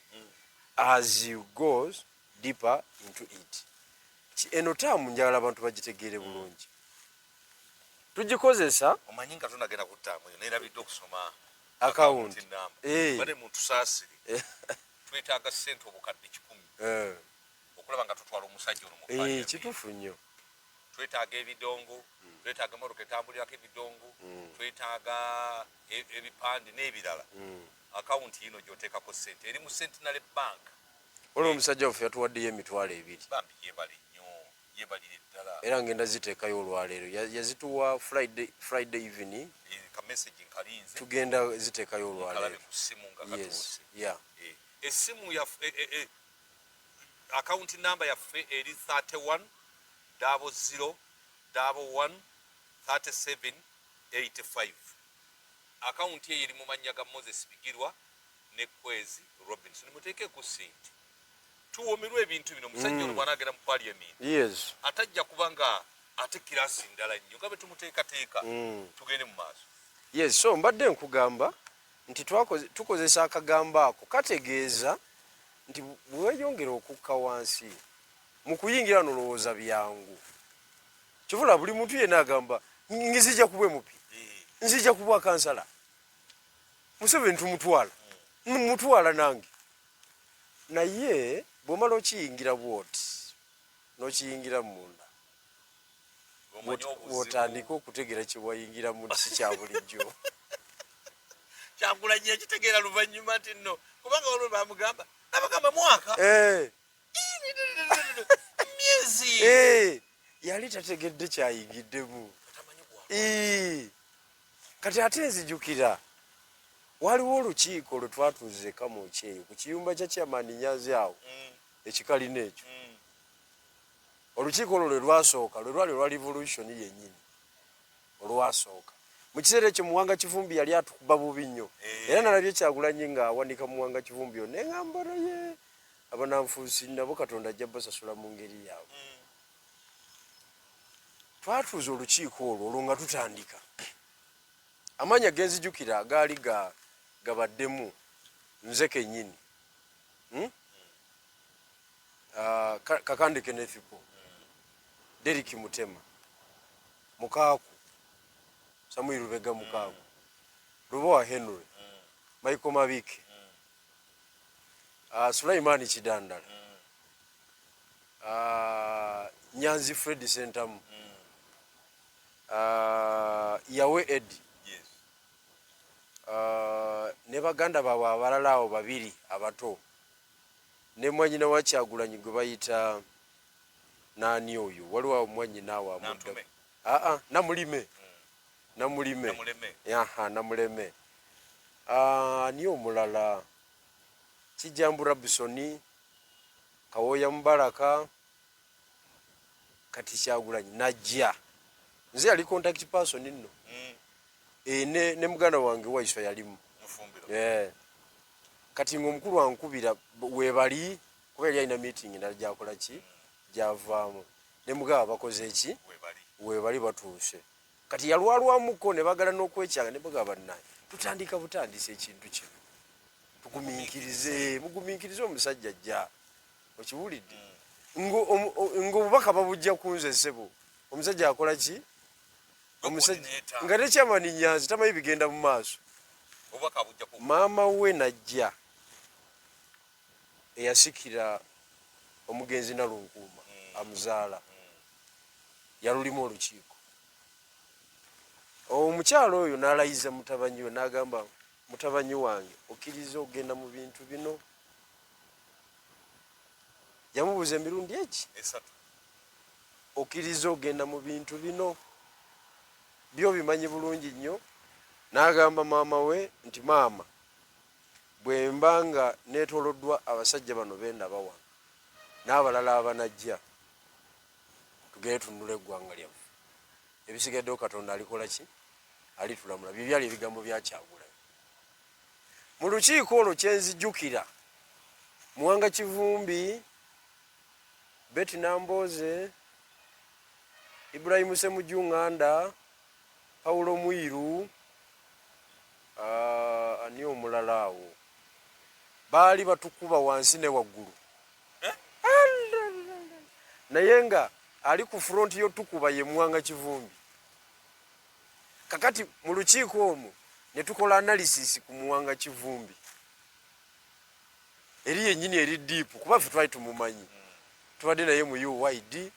as you goes deeper into it. Eno term njagala abantu bagitegeere bulungi. Tugikozesa omanyi nga tunagenda ku term eyo nerabidde okusoma account bade muntu saasiri twetaaga ssente obukadde 10 okulaba nga tutwala omusajja ono mu kituufu nnyo twetaaga ebidongo twetaaga emotoka etambulirako ebidongo twetaaga ebipande n'ebirala akawunti yino gyoteekako ssente eri mu Centenary Bank olwo omusajja waffe yatuwaddeyo emitwalo 2 bambi yeebale nnyo yeebalire ddala era ngenda ziteekayo olwaleero yazituwa Friday evening ka message nkalinze tugenda ziteekayo olwaleero ku ssimu nga katuuse essimu yaffe account number yaffe eri 31 00 11 37 85 account eyo eri mu mannya ga Moses Bigirwa ne Kwezi Robinson muteeke ku sente tuwomerwe ebintu bino musajja ono bw'anaagenda mu parliament atajja kubanga ate kirasi ndala nnyo nga bwe tumuteekateeka tugende mu maaso so mbadde nkugamba nti tukozesa akagambo ako kategeeza nti bweyongera okukka wansi mu kuyingira nolowooza byangu kivula buli muntu yenna agamba nzija kubwe mupi nzija kubwa kansala Museveni tumutwala mutwala nange naye bw'omala okiyingira bwoti n'okiyingira munda wotandika okutegera kyewayingira mu nsi kya bulijjo Kyagulanyi ekitegeera luvannyuma nti nno kubanga waliwo bamugamba nabagamba mwaka myezi yali tategedde kyayingiddemu kati ate nzijukira waliwo olukiiko lwe twatuuze Kamwokya eyo ku kiyumba kya Chairman Nyanzi awo ekikalina ekyo. Olukiiko olwo lwe lwasooka lwe lwali olwa revolution yennyini olwasooka. Mu kiseera ekyo Muwanga Kivumbi yali atukuba bubi nnyo era nalabye Kyagulanyi ng'awanika Muwanga Kivumbi ono eŋŋambala ye abananfuusi nabo Katonda ajja basasula mu ngeri yaabwe. Twatuuza olukiiko olwo nga tutandika. Amanya genzijukira gaali gabaddemu nze kennyini Kakande Kenethipo, Derrick Mutema, Mukaaku Samuel Lubega Mukaaku, Lubowa Henry, Michael Mabike, Sulaimani Kidandala, Nyanzi Fred Sentamu, Yawe Eddie, ne baganda baabwe abalala awo babiri abato, ne mwannyina wa Kyagulanyi gwe bayita naani oyo, waliwo awo mwannyina awo amudda Namulime. Namuleme. Ani omulala Kijambu Rabisoni, Kawoya Mubaraka, kati Kyagulanyi najja. Nze yali contact person nno. Ne muganda wange Waiswa yalimu. Kati ng'omukulu ankubira weebali kuba yali alina meeting endala gyakola ki gyavaamu. Ne mugaba bakoze eki weebali batuuse. Kati yalwalwamuko ne bagala n'okwekyanga ne bagaba naye tutandika butandisa ekintu kino mugumiikirize omusajja ajja okiwulidde ng'obubaka babujja kunze ssebo omusajja akola ki omusajja nga ne Chairman Nyanzi tamanyi bigenda mu maaso. Maama we najja eyasikira omugenzi Nalunkuuma amuzaala yalulimu olukiiko. Omukyalo oyo n'alayiza mutabanyi we n'agamba mutabanyi wange okkiriza okugenda mu bintu bino. Yamubuuza emirundi eki okkiriza okugenda mu bintu bino byo bimanyi bulungi nnyo. N'agamba maama we nti maama bwe mba nga neetooloddwa abasajja bano benda bawa n'abalala abanajja tugende tununule eggwanga lyaffe ebisigaddewo Katonda alikola ki alitulamula. Bye byali ebigambo bya Kyagulanyi. Mu lukiiko olwo kyenzijjukira Muwanga Kivumbi, Betty Nambooze, Ibrahim Ssemujjunganda, Paulo Mwiru, ani omulala awo baali batukuba wansi ne waggulu naye nga ali ku front y'otukuba ye Muwanga Kivumbi. Kakati mu lukiiko omwo ne tukola analysis ku Muwanga Kivumbi eri yennyini eri deep kuba ffe twali tumumanyi tubadde naye mu UYD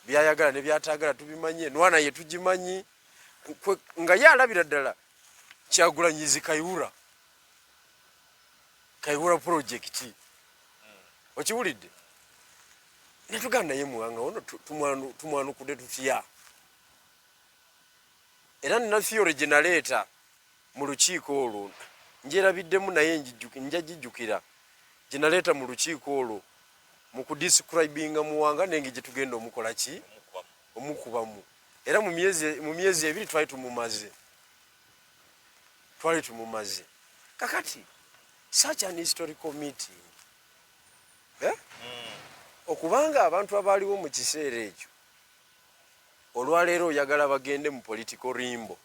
byayagala ne byataagala tubimanye nwana ye tugimanyi nga ye alabira ddala Kyagulanyizi Kayihura project okiwulidde ne tuganda naye Muwanga ono tumwanukudde tutya era nina theory generator mu lukiiko olwo njerabidemu naye njagijjukira generator mu lukiiko olwo mu kudescribinga Muwanga nenge gye tugenda omukola ki omukubamu era mu myezi ebiri twali tumumaze. Kakati such an historical meeting okubanga abantu abaaliwo mu kiseera ekyo olwaleero oyagala bagende mu political rimbo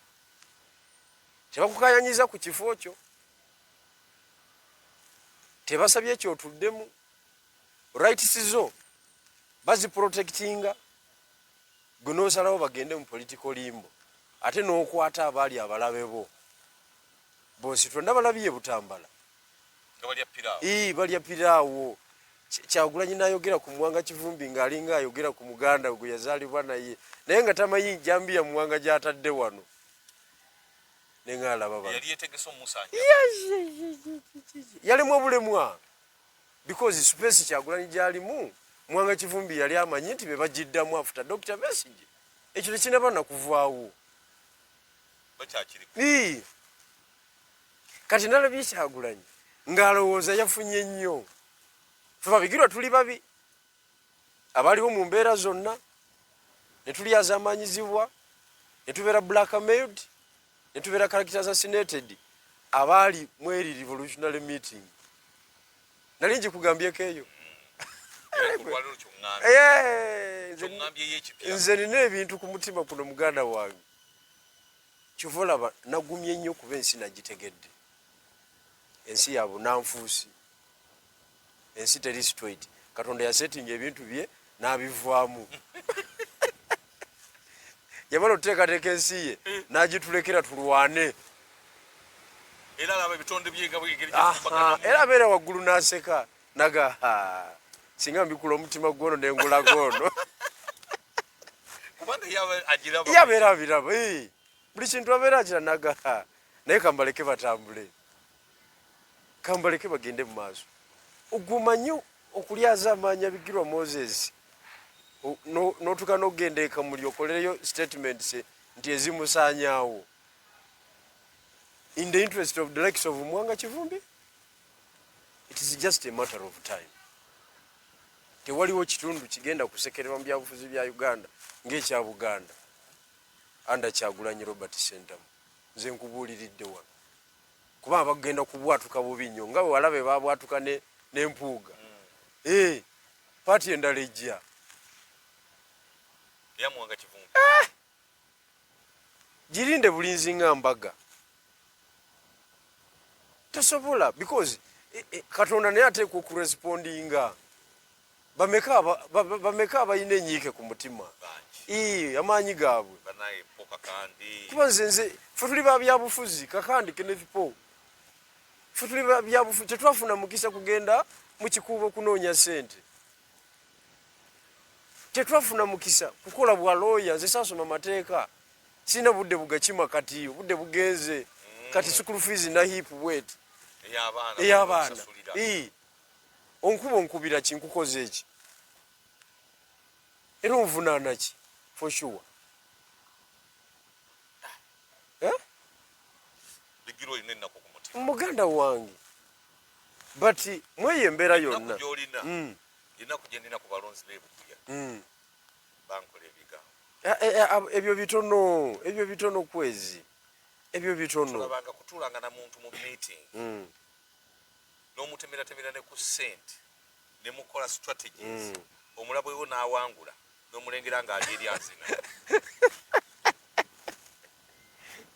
tebakukayanyiza ku kifo kyo tebasabye ekyotuddemu rights zo baziprotectinga gwe n'osalawo bagende mu political limbo ate n'okwata abaali abalabe bo bosi twonna balabye Butambala balya piraawo. Kyagulanyi n'ayogera ku Muwanga Kivumbi ng'alinga ayogera ku muganda gwe yazaalibwa naye nga tamanyi jambi ya Muwanga gy'atadde wano ne ng'alaba bano yalimu obulemwa because space Kyagulanyi gy'alimu Muwanga Kivumbi yali amanyi nti be bagiddamu afuta Dr. Besigye ekyo tekinaba nakuvaawo. kati nalabye Kyagulanyi ng'alowooza yafunye nnyo. Ffe Babigirwa tuli babi abaliwo mu mbeera zonna, ne tulyazaamanyizibwa, ne tubeera blackmailed, ne tubeera characters assassinated abaali mu eri revolutionary meeting. Nali njikugambyeko eyo. Nze nina ebintu ku mutima kuno muganda wange. Kyova olaba nagumye nnyo kuba ensi nagitegedde. Ensi ya bunanfuusi, ensi teri straight. Katonda yasettinga ebintu bye n'abivaamu. Yamala okuteekateeka ensi ye n'agitulekera tulwane. Era abeera waggulu n'aseka naga singa mbikula omutima gwono n'engula goono. Yabeera abiraba buli kintu abeera akiranaga naye kambaleke batambule, kambaleke bagende mu maaso. Ogumanyi okulyaza amaanyi Bigirwa Moses n'otuka n'ogenda eka muli okolereyo statements nti ezimusaanyaawo in the interest of the likes of Mwanga Kivumbi. It is just a matter of time. Tewaliwo kitundu kigenda kusekerera mu byabufuzi bya Uganda ng'ekya Buganda anda Kyagulanyi Robert Sentamu. Nze nkubuuliridde wano kuba abagenda kubwatuka bubi nnyo nga bwe walabe babwatuka n'empuuga. Paati endala ejja ya Mwanga Kivumbi girinde bulinzi nga mbaga. Tasobola because Katonda naye ateekwa okurespondinga. Bameka abalina enyiike ku mutima amaanyi gaabwe. Kuba nze ffe tuli ba byabufuzi, Kakandi Kenneth Paul, ffe tuli ba byabufuzi, tetwafuna mukisa kugenda mu kikuubo kunoonya ssente, tetwafuna mukisa kukola bwa looya. Nze saasoma mateeka, sina budde bugakima kati budde bugenze kati school fees na hip weight ey'abaana. Onkuba onkubira ki nkukoze eki era onvunaana ki for sure. Bigirwa ine nako ku mutima muganda wange but mweyo embeera yonna ina kugenda ku balonzi bebukuya bankole ebiga ebyo bitono kwezi ebyo bitono tulabanga kutulanga na muntu mu meeting n'omutemera ne ku sente ne mukola strategies omulabo wewo n'awangula n'omulengera ng'ali eri azina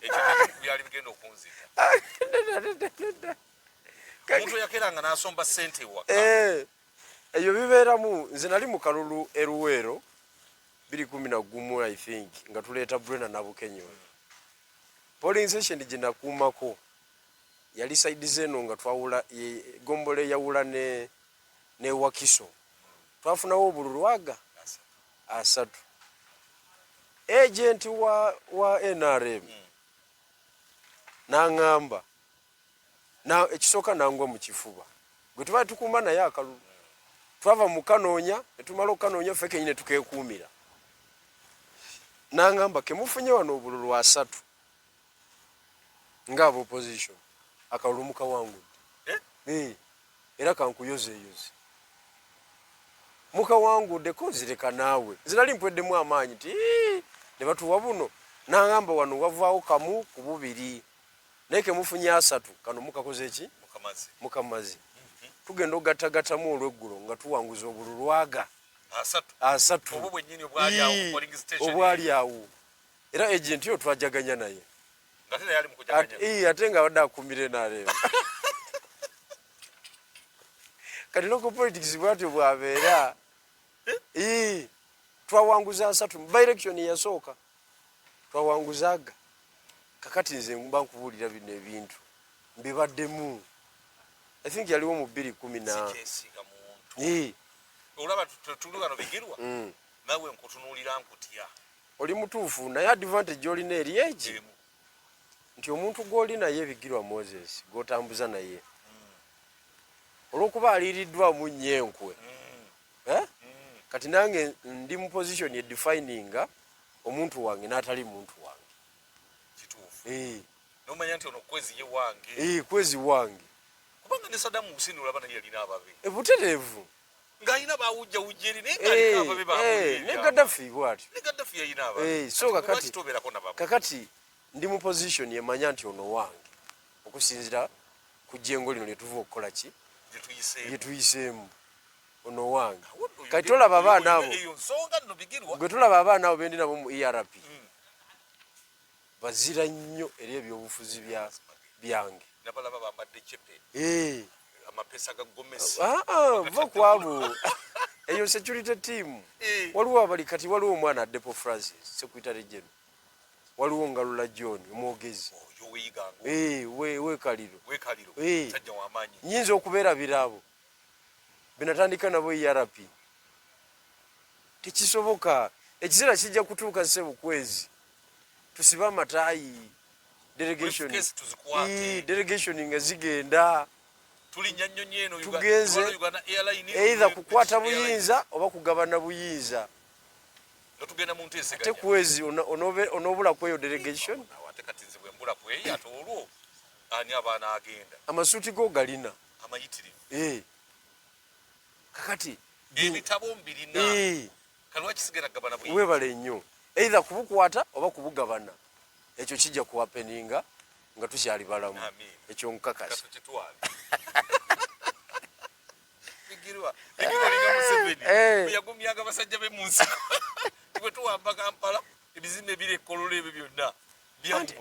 ekyo byali bigenda okunzita omuntu yakeranga n'asomba sente waka eyo bibeeramu. Nze nali mu kalulu eruweero 2011 I think nga tuleeta Brena Nabukenyo. Polling station gye nakuumako yali side zeno nga twawula Gombole yawula ne Wakiso. Twafunawo obululwaga asatu. Agent wa NRM n'aŋŋamba ekisooka nangwa mu kifuba gwe tuba tukuuma naye akalulu. Twava mu kanoonya ne tumala okanoonya ffe kennyini tukeekuumira. N'aŋŋamba kemufunye wano obululu asatu ng'aba opposition akalulu mukawangudde era kankuyozeeyoze mukawangudde konzireka naawe. Nze nali mpweddemu amaanyi nti ne batuwa buno. N'aŋŋamba wano wavaawo kamu ku bubiri naye kemufunye asatu kano mukakoze eki mukamazi. Tugenda ogattagattamu olweggulo nga tuwanguza obululwaga asatu obwali awo era agent yo twajaganya naye ate nga abadde akumire n'aleeba. Kati local politics bwatyo bwabeera. Twawanguza asatu mu by-election yasooka twawanguzaga. Kakati nze mba nkubuulira bino ebintu mbibaddemu. I think yaliwo mu 2010. Olaba tuli bano Bigirwa nawe nkutunuulira nkutya. Oli mutuufu naye advantage olina eri egi nti omuntu gw'oli naye Bigirwa Moses gw'otambuza naye olw'okuba aliiriddwamu nnyo enkwe. Kati nange ndi mu position ye defininga omuntu wange n'atali muntu wange. Kituufu. nomanya nti ono kwezi ye wange kwezi wange kubanga ne Saddam Hussein olaba naye yalina ababe butereevu ng'alina bawujjawujja eri naye ng'aliko ababe baabwe ne Gaddafi bw'atyo ne Gaddafi yalina ababe so kakati tobeerako na babe kakati ndi mu position emanya nti ono wange okusinzira ku jjengo lino lyetuva okukola ki lyetuyiseemu ono wange kati tolaba abaana abo gwe tulaba abaana abo bendi nabo mu ERP bazira nnyo eri ebyobufuzi byange nabalaba bambadde cepe amapesa ga Gomesi va ku abo eyo security team waliwo abali kati waliwo omwana Depo Francis secretary general waliwo Ngalula John omwogezi wekaliro tajja w'amaanyi nyinza okubeera biraabo benatandika nabo ERP tekisoboka ekiseera kijja kutuuka sebukwezi tusiba amataayi delegation nga zigenda tulinnya nnyonyi eno tugenze either kukwata buyinza oba kugabana buyinza tugenda mu nteeseganya ate kwezi onoobula kweyo delegation ate kati nze bwe mbula kweyo ate olwo ani abaana agenda amasuuti go galina amayitirivu kakati ebitabo mbirina kalwaki sigenda kugabana buyinza webale nnyo either kubukwata oba kubugabana ekyo kijja kuwapeninga nga tukyali balamu ekyo nkakasi yagumyaga abasajja be mu nsiko bwe tuwamba Kampala ebizimbe ebiri ekkolola ebyo byonna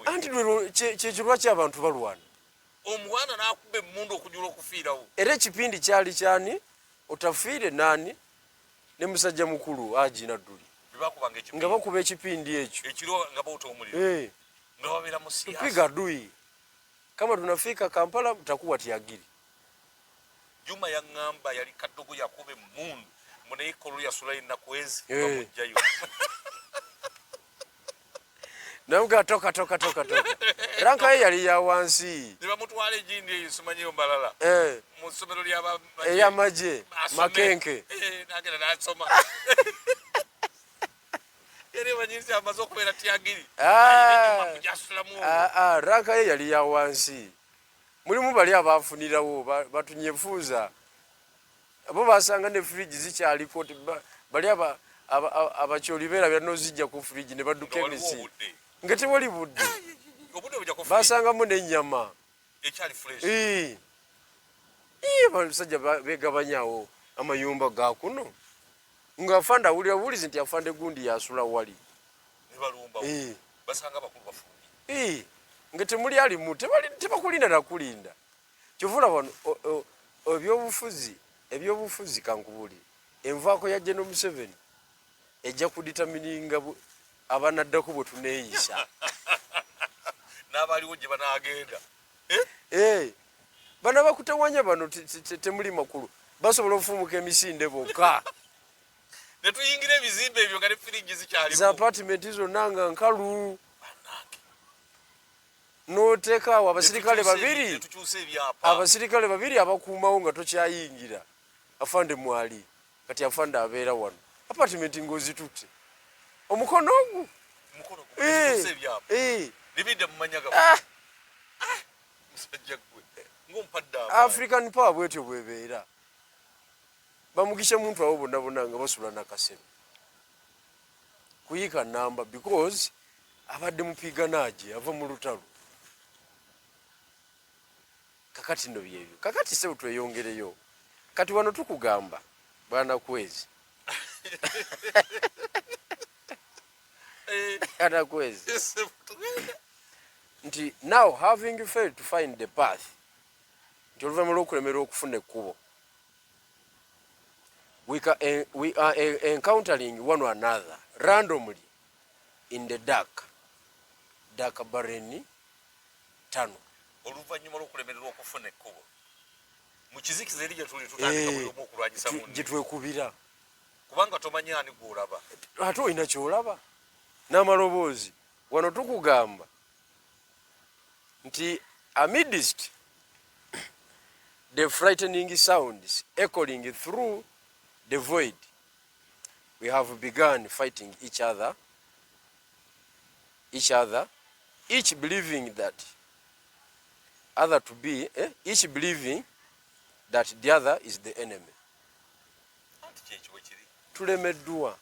anti kyekyo lwaki abantu balwana omwana n'akuba emmundu okujula okufiirawo era ekipindi kyali kyani otafiire naani ne musajja mukulu Agina Dduli nga bakuba ekipindi ekyo ekiro nga bawuta omuliro nga babeera mu siasa tupiga adui kama tunafika Kampala mtakuwa tiagiri Juma yaŋŋamba yali kaddogo yakuba emmundu munaye ekkolo yasula ennakwezi bamugjayo namuga toka ranka ye yali ya wansi ne bamutwala egindi eyo simanyiyo mbalala mu ssomero ey'amagye Makenke nagenda n'asoma yali banyinzi amaze okubeera tyagiri ranka ye yali ya wansi mulimu bali abafunirawo batunyefuuza abo basanga ne fridge zikyaliko bali abakyoli beerabya n'ozijja ku fridge ne badduka emisi nga tewali budde basangamu n'ennyama ekyali fresh basajja begabanyawo amayumba ga kuno nga afande awulira bulizi nti afande gundi yasula wali basanga bakulu bafumbi nga temuli alimu tebakulinda nakulinda kyovula wano ebyobufuzi kankubuli envaako ya General Museveni ejja kuditamininga abanaddako bwe tuneeyisa n'abaliwo gye banaagenda bano bakutawanya bano temuli makulu basobola okufumuka emisinde bokka ne tuyingira ebizimbe ebyo nga ne firigi zikyaliko za apartment zonna nga nkalu n'oteekaawo abasirikale babiri abakuumawo nga tokyayingira afande mwali kati afande abeera wano apartment ng'ozitutte omukono ogu libidde mumanyaga musajja gwe ng'ompadde African power bwetyo bwebeera bamugisha muntu abo bonna nga basula nakasebe kuyiika namba because abadde mupiganaaje ava mu lutalo kakati no byebyo kakati se tweyongereyo kati wano tukugamba bwana kwezi ana kwezi nti now having failed to find the path nti oluvannyuma lw'okulemerera okufuna ekkubo we are encountering one another randomly in the dark barren tunnel oluvannyuma lw'okulemererwa okufuna ekkubo mu kizikiza eri gye tuli tutandika buli omu okulwanyisa munne gye twekubira kubanga tomanyi ani gw'olaba ate olina ky'olaba n'amaloboozi wano tukugamba nti amidst the frightening sounds echoing through the void we have begun fighting each other each believing that other to be, each believing that the other is the enemy. Anti kyekyo bwe kiri. Tulemeddwa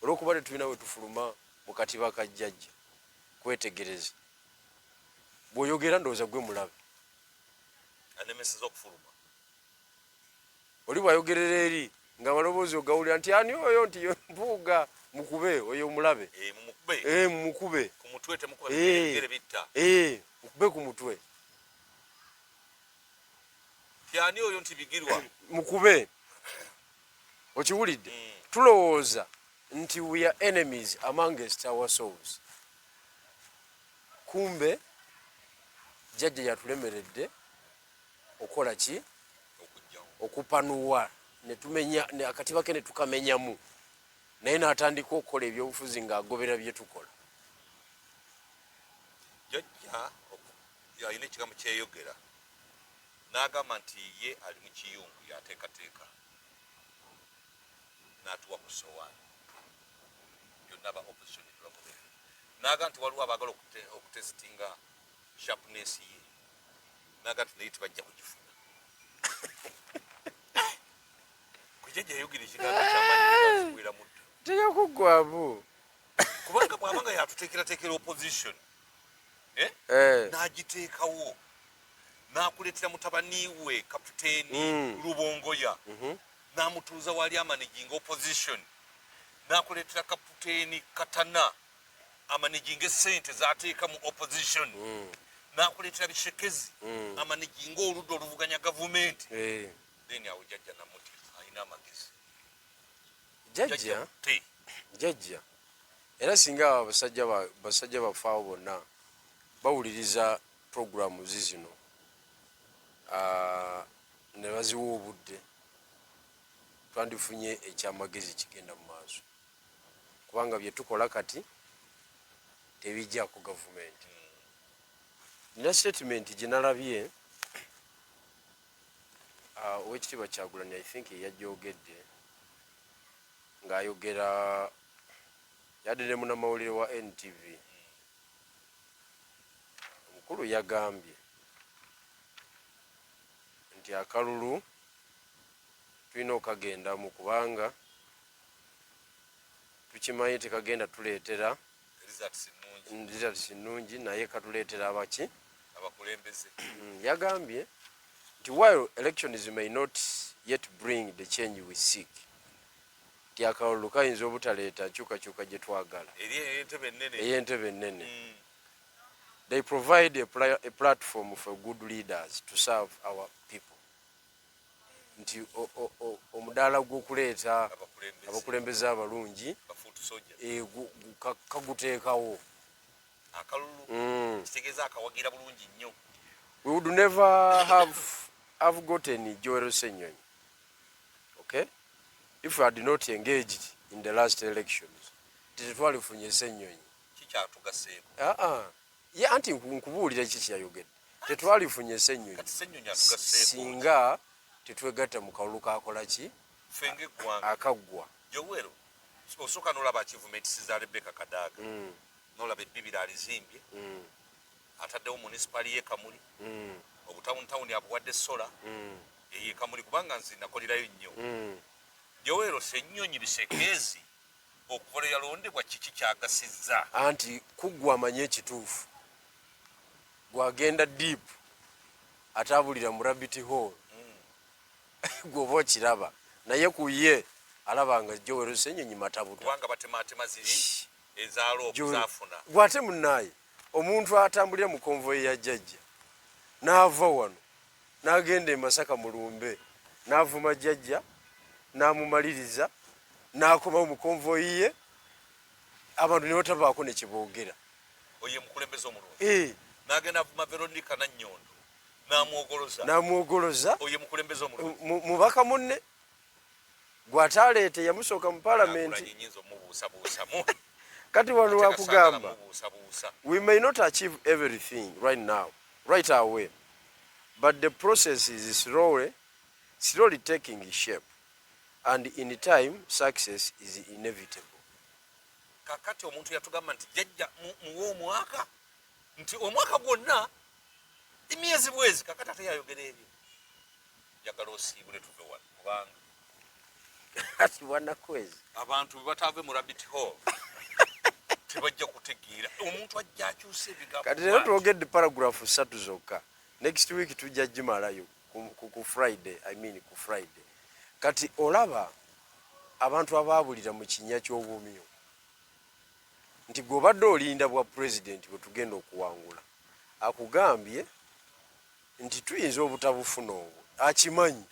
olw'okuba tetulina we tufuluma mu katiba ka jjajja kwetegereza. Bw'oyogera ndowooza gwe mulabe. Anemeseza okufuluma. Oli bw'ayogerera eri ng'amaloboozi ogawulira nti ani oyo nti mpuuga mukube oyo omulabe. Mumukube. Mumukube. Ku mutwe temukuba bigere bitta. Mukube ku mutwe. Ani oyo nti Bigirwa. Mukube. Okiwulidde? Tulowooza nti we are enemies amongst ourselves. Kumbe jjajja yatulemeredde okola ki? Okupanuwa ne tumenya ne akatiba ke ne tukamenyamu. Naye n'atandika okukola ebyobufuzi ng'agobera bye tukola. Jjajja yalina ekigambo kyeyogera. N'agamba nti ye ali mu kiyungu yateekateeka. N'atuwa ku ssowaani. Yonna aba opposition tulamubeera. N'agamba nti waliwo abaagala okutesitinga sharpness ye. N'agamba nti naye tebajja kugifuna. Kujjajja yayogera ekigambo ky'amanyi kiwera muddo. Teyakuggwamu. Kubanga bw'abanga yatuteekerateekera opposition. N'agiteekawo. N'akuleetera mutabani we kapiteeni Lubongoya. N'amutuuza wali amanaging opposition. N'akuleetera kapiteeni Katana amanaging essente z'ateeka mu opposition. N'akuleetera Bishekezi amanaging oludda oluvuganya gavumenti. Then awo jjajja namuti alina amagezi. Jjajja era singa basajja baffe abo bonna bawuliriza programu zino ne baziwa obudde twandifunye ekyamagezi kigenda mu maaso kubanga bye tukola kati tebijjako gavumenti. Nina statement gye nalabye Oweekitiibwa Kyagulanyi I think yajjoogedde ng'ayogera yadde ne munnamawulire wa NTV. Omukulu yagambye nti akalulu tulina okagendamu kubanga tukimanyi tekagenda tuleetera results nnungi naye katuleetera abaki abakulembeze. Yagambye nti while elections may not yet bring the change we seek, ti akalulu kayinza obutaleeta nkyukakyuka gye twagala ey'entebe ennene. They provide a platform for good leaders to serve our people. Nti omudaala gw'okuleeta abakulembeze abalungi kaguteekawo. Akalulu kitegeeza akawagira bulungi nnyo. We would never have gotten Joel Ssenyonyi, okay, if we had not engaged in the last elections. Tetwalifunye Ssenyonyi. Kikyatugaseeko. Ye anti nkubuulira ki kyayogedde. Tetwalifunye Ssenyonyi singa tetwegatta mu kalulu kakola ki akaggwa. Jowero osooka n'olaba achievements za Rebecca Kadaga. N'olaba ebbibira alizimbye. Ataddewo municipal ye Kamuli. Obutawuni abuwadde sola. Ye Kamuli kubanga nzi nakolerayo nnyo. Jowero Ssenyonyi Bisekezi okukola yalondebwa kiki kyagasizza. Anti kuggwa amanye ekituufu. Gwagenda deep atabulira mu Rabbit Hole. Gwoba okiraba naye ku ye alabanga Joel Ssenyonyi matabuto kubanga batematema ziri ezaalo okuzafuna. Gwate munnaye omuntu atambulira mu konvoyi ya jjajja n'ava wano n'agenda e Masaka mu Lumbe n'avuma jjajja n'amumaliriza n'akomawo mu konvoyi ye abantu ne batabaako ne kiboogera. Oye mukulembeze omulungi. N'agenda avuma Veronica Nannyondo n'amwogoloza oye mukulembeze omulungi. Mubaka munne gw'ataleete yamusooka mu palamenti. Kati wano wakugamba we may not achieve everything right away, but the process is slowly taking shape, and in time success is inevitable. Kakati omuntu yatugamba nti jjajja muwe omwaka nti omwaka gwonna emyezi bwezi kakati ate yayogera ebyo njagala osiibule tuve wano kubanga ati wanakwezi abantu bebatave mu rabbit hole tebajja kutegeera omuntu ajja akyusa ebigambo kati rero twogedde paragraph 3 zokka next week tujja gimalayo ku Friday ku Friday kati olaba abantu abaabulira mu kinnya ky'obumyo nti gw'obadde olinda bwa president bwe tugenda okuwangula akugambye nti tuyinza obutabufuna obwo akimanyi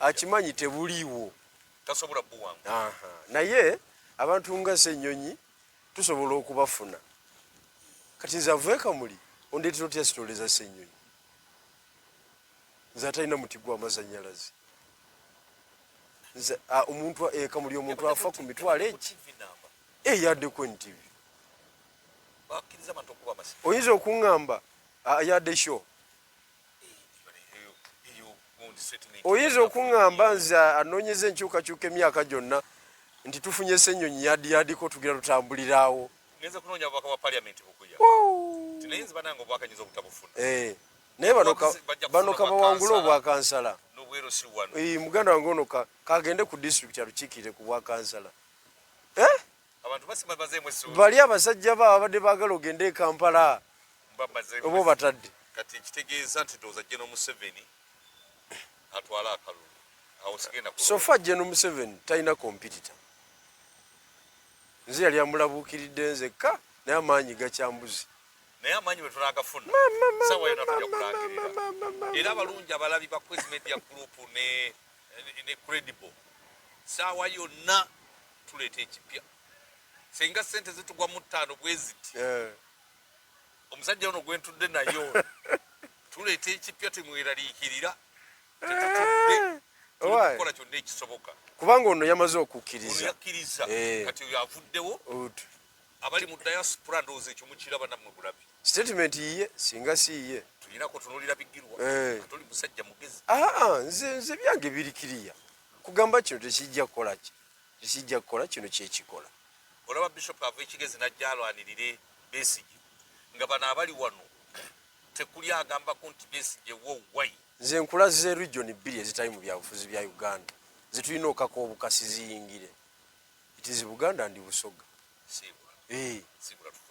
akimanyi tebuliiwo tasobola buwangu naye abantu nga Ssenyonyi tusobola okubafuna kati nze avueka muli ondeetera otya sitoleza Ssenyonyi nze atalina muti gw'amasanyalaze nze omuntu ekamuli omuntu afa ku mitwalo egi yaddeko NTV oyinza okuŋŋamba yadde sho oyinza okuŋŋamba nze anoonyeza enkyukakyuka emyaka gyonna nti tufunye Ssenyonyi yadiyadiko tugera tutambuliraawo naye bano kabawangula obwakansala muganda wange ono kagende ku disitulikiti alukiikirire ku bwakansala bali abasajja babadde baagala ogende e Kampala oba obatadde kati kitegeeza nti ndowooza General Museveni atwala akalulu awo sigenda sofa General Museveni talina kompitita nze yali amulabuukiridde nzekka naye amaanyi gakyambuzi naye amaanyi bwe tunaagafuna sawa yonna tujja kulangirira era abalungi abalabi ba Kwezi Media Group ne Credible saawa yonna tuleeta ekipya singa sente zitugwa mu 5 bweziti omusajja ono gwentudde nayo tuleeta ekipya temweraliikirira tukola kyonna ekisoboka kubanga ono yamaze okukkiriza kati oyo avuddewo abali mu diaspora ndowooza ekyo mukiraba nammwe bulabi statement yiye singa si yiye tulina kutunulira bigirwa tuli musajja mugezi nze byange birikiriya kugamba kino tekijja kukola kino kyekikola olaba bishop ava ekigezi najja alwanirire Besigye nga bano abali wano tekuli agambako nti Besigye wowai nze nkulaze region 2 ezitali mu byabufuzi bya Uganda zitulina okaka obukasi ziyingire itizi Buganda ndi Busoga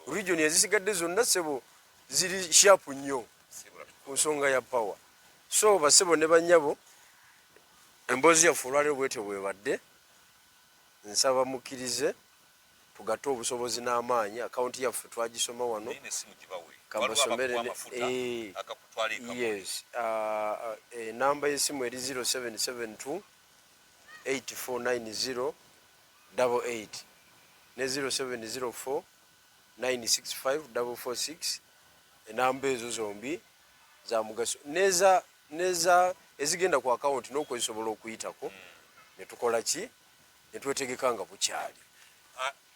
region ezisigadde zonna sebo ziri sharp nnyo ku nsonga ya power so basebo ne banyabo emboozi yaffe olwaliro bwete bwebadde nsaba mukkirize tugatte obusobozi n'amaanyi akawunti yaffe twagisoma wano kambasomere yes namba y'essimu eri 0772 849088 ne 0704 965 enamba ezo zombi za mugaso neza ezigenda ku akawunti n'okwesobola okuyitako ne tukola ki ne twetegeka nga bukyali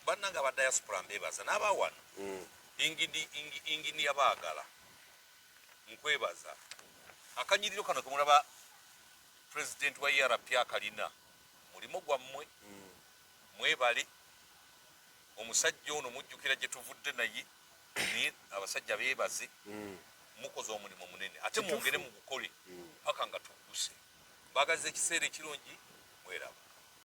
bannanga ba diaspora mbebaza n'abawano ingini yabaagala nkwebaza akanyiriro kano kemulaba president wa ERP akalina mulimo gwammwe mwebale omusajja ono mujjukira gye tuvudde naye ni abasajja beebaze mukoze omulimu munene ate mwongere mu gukole paka nga tugguse mbagaza ekiseera ekirungi mweraba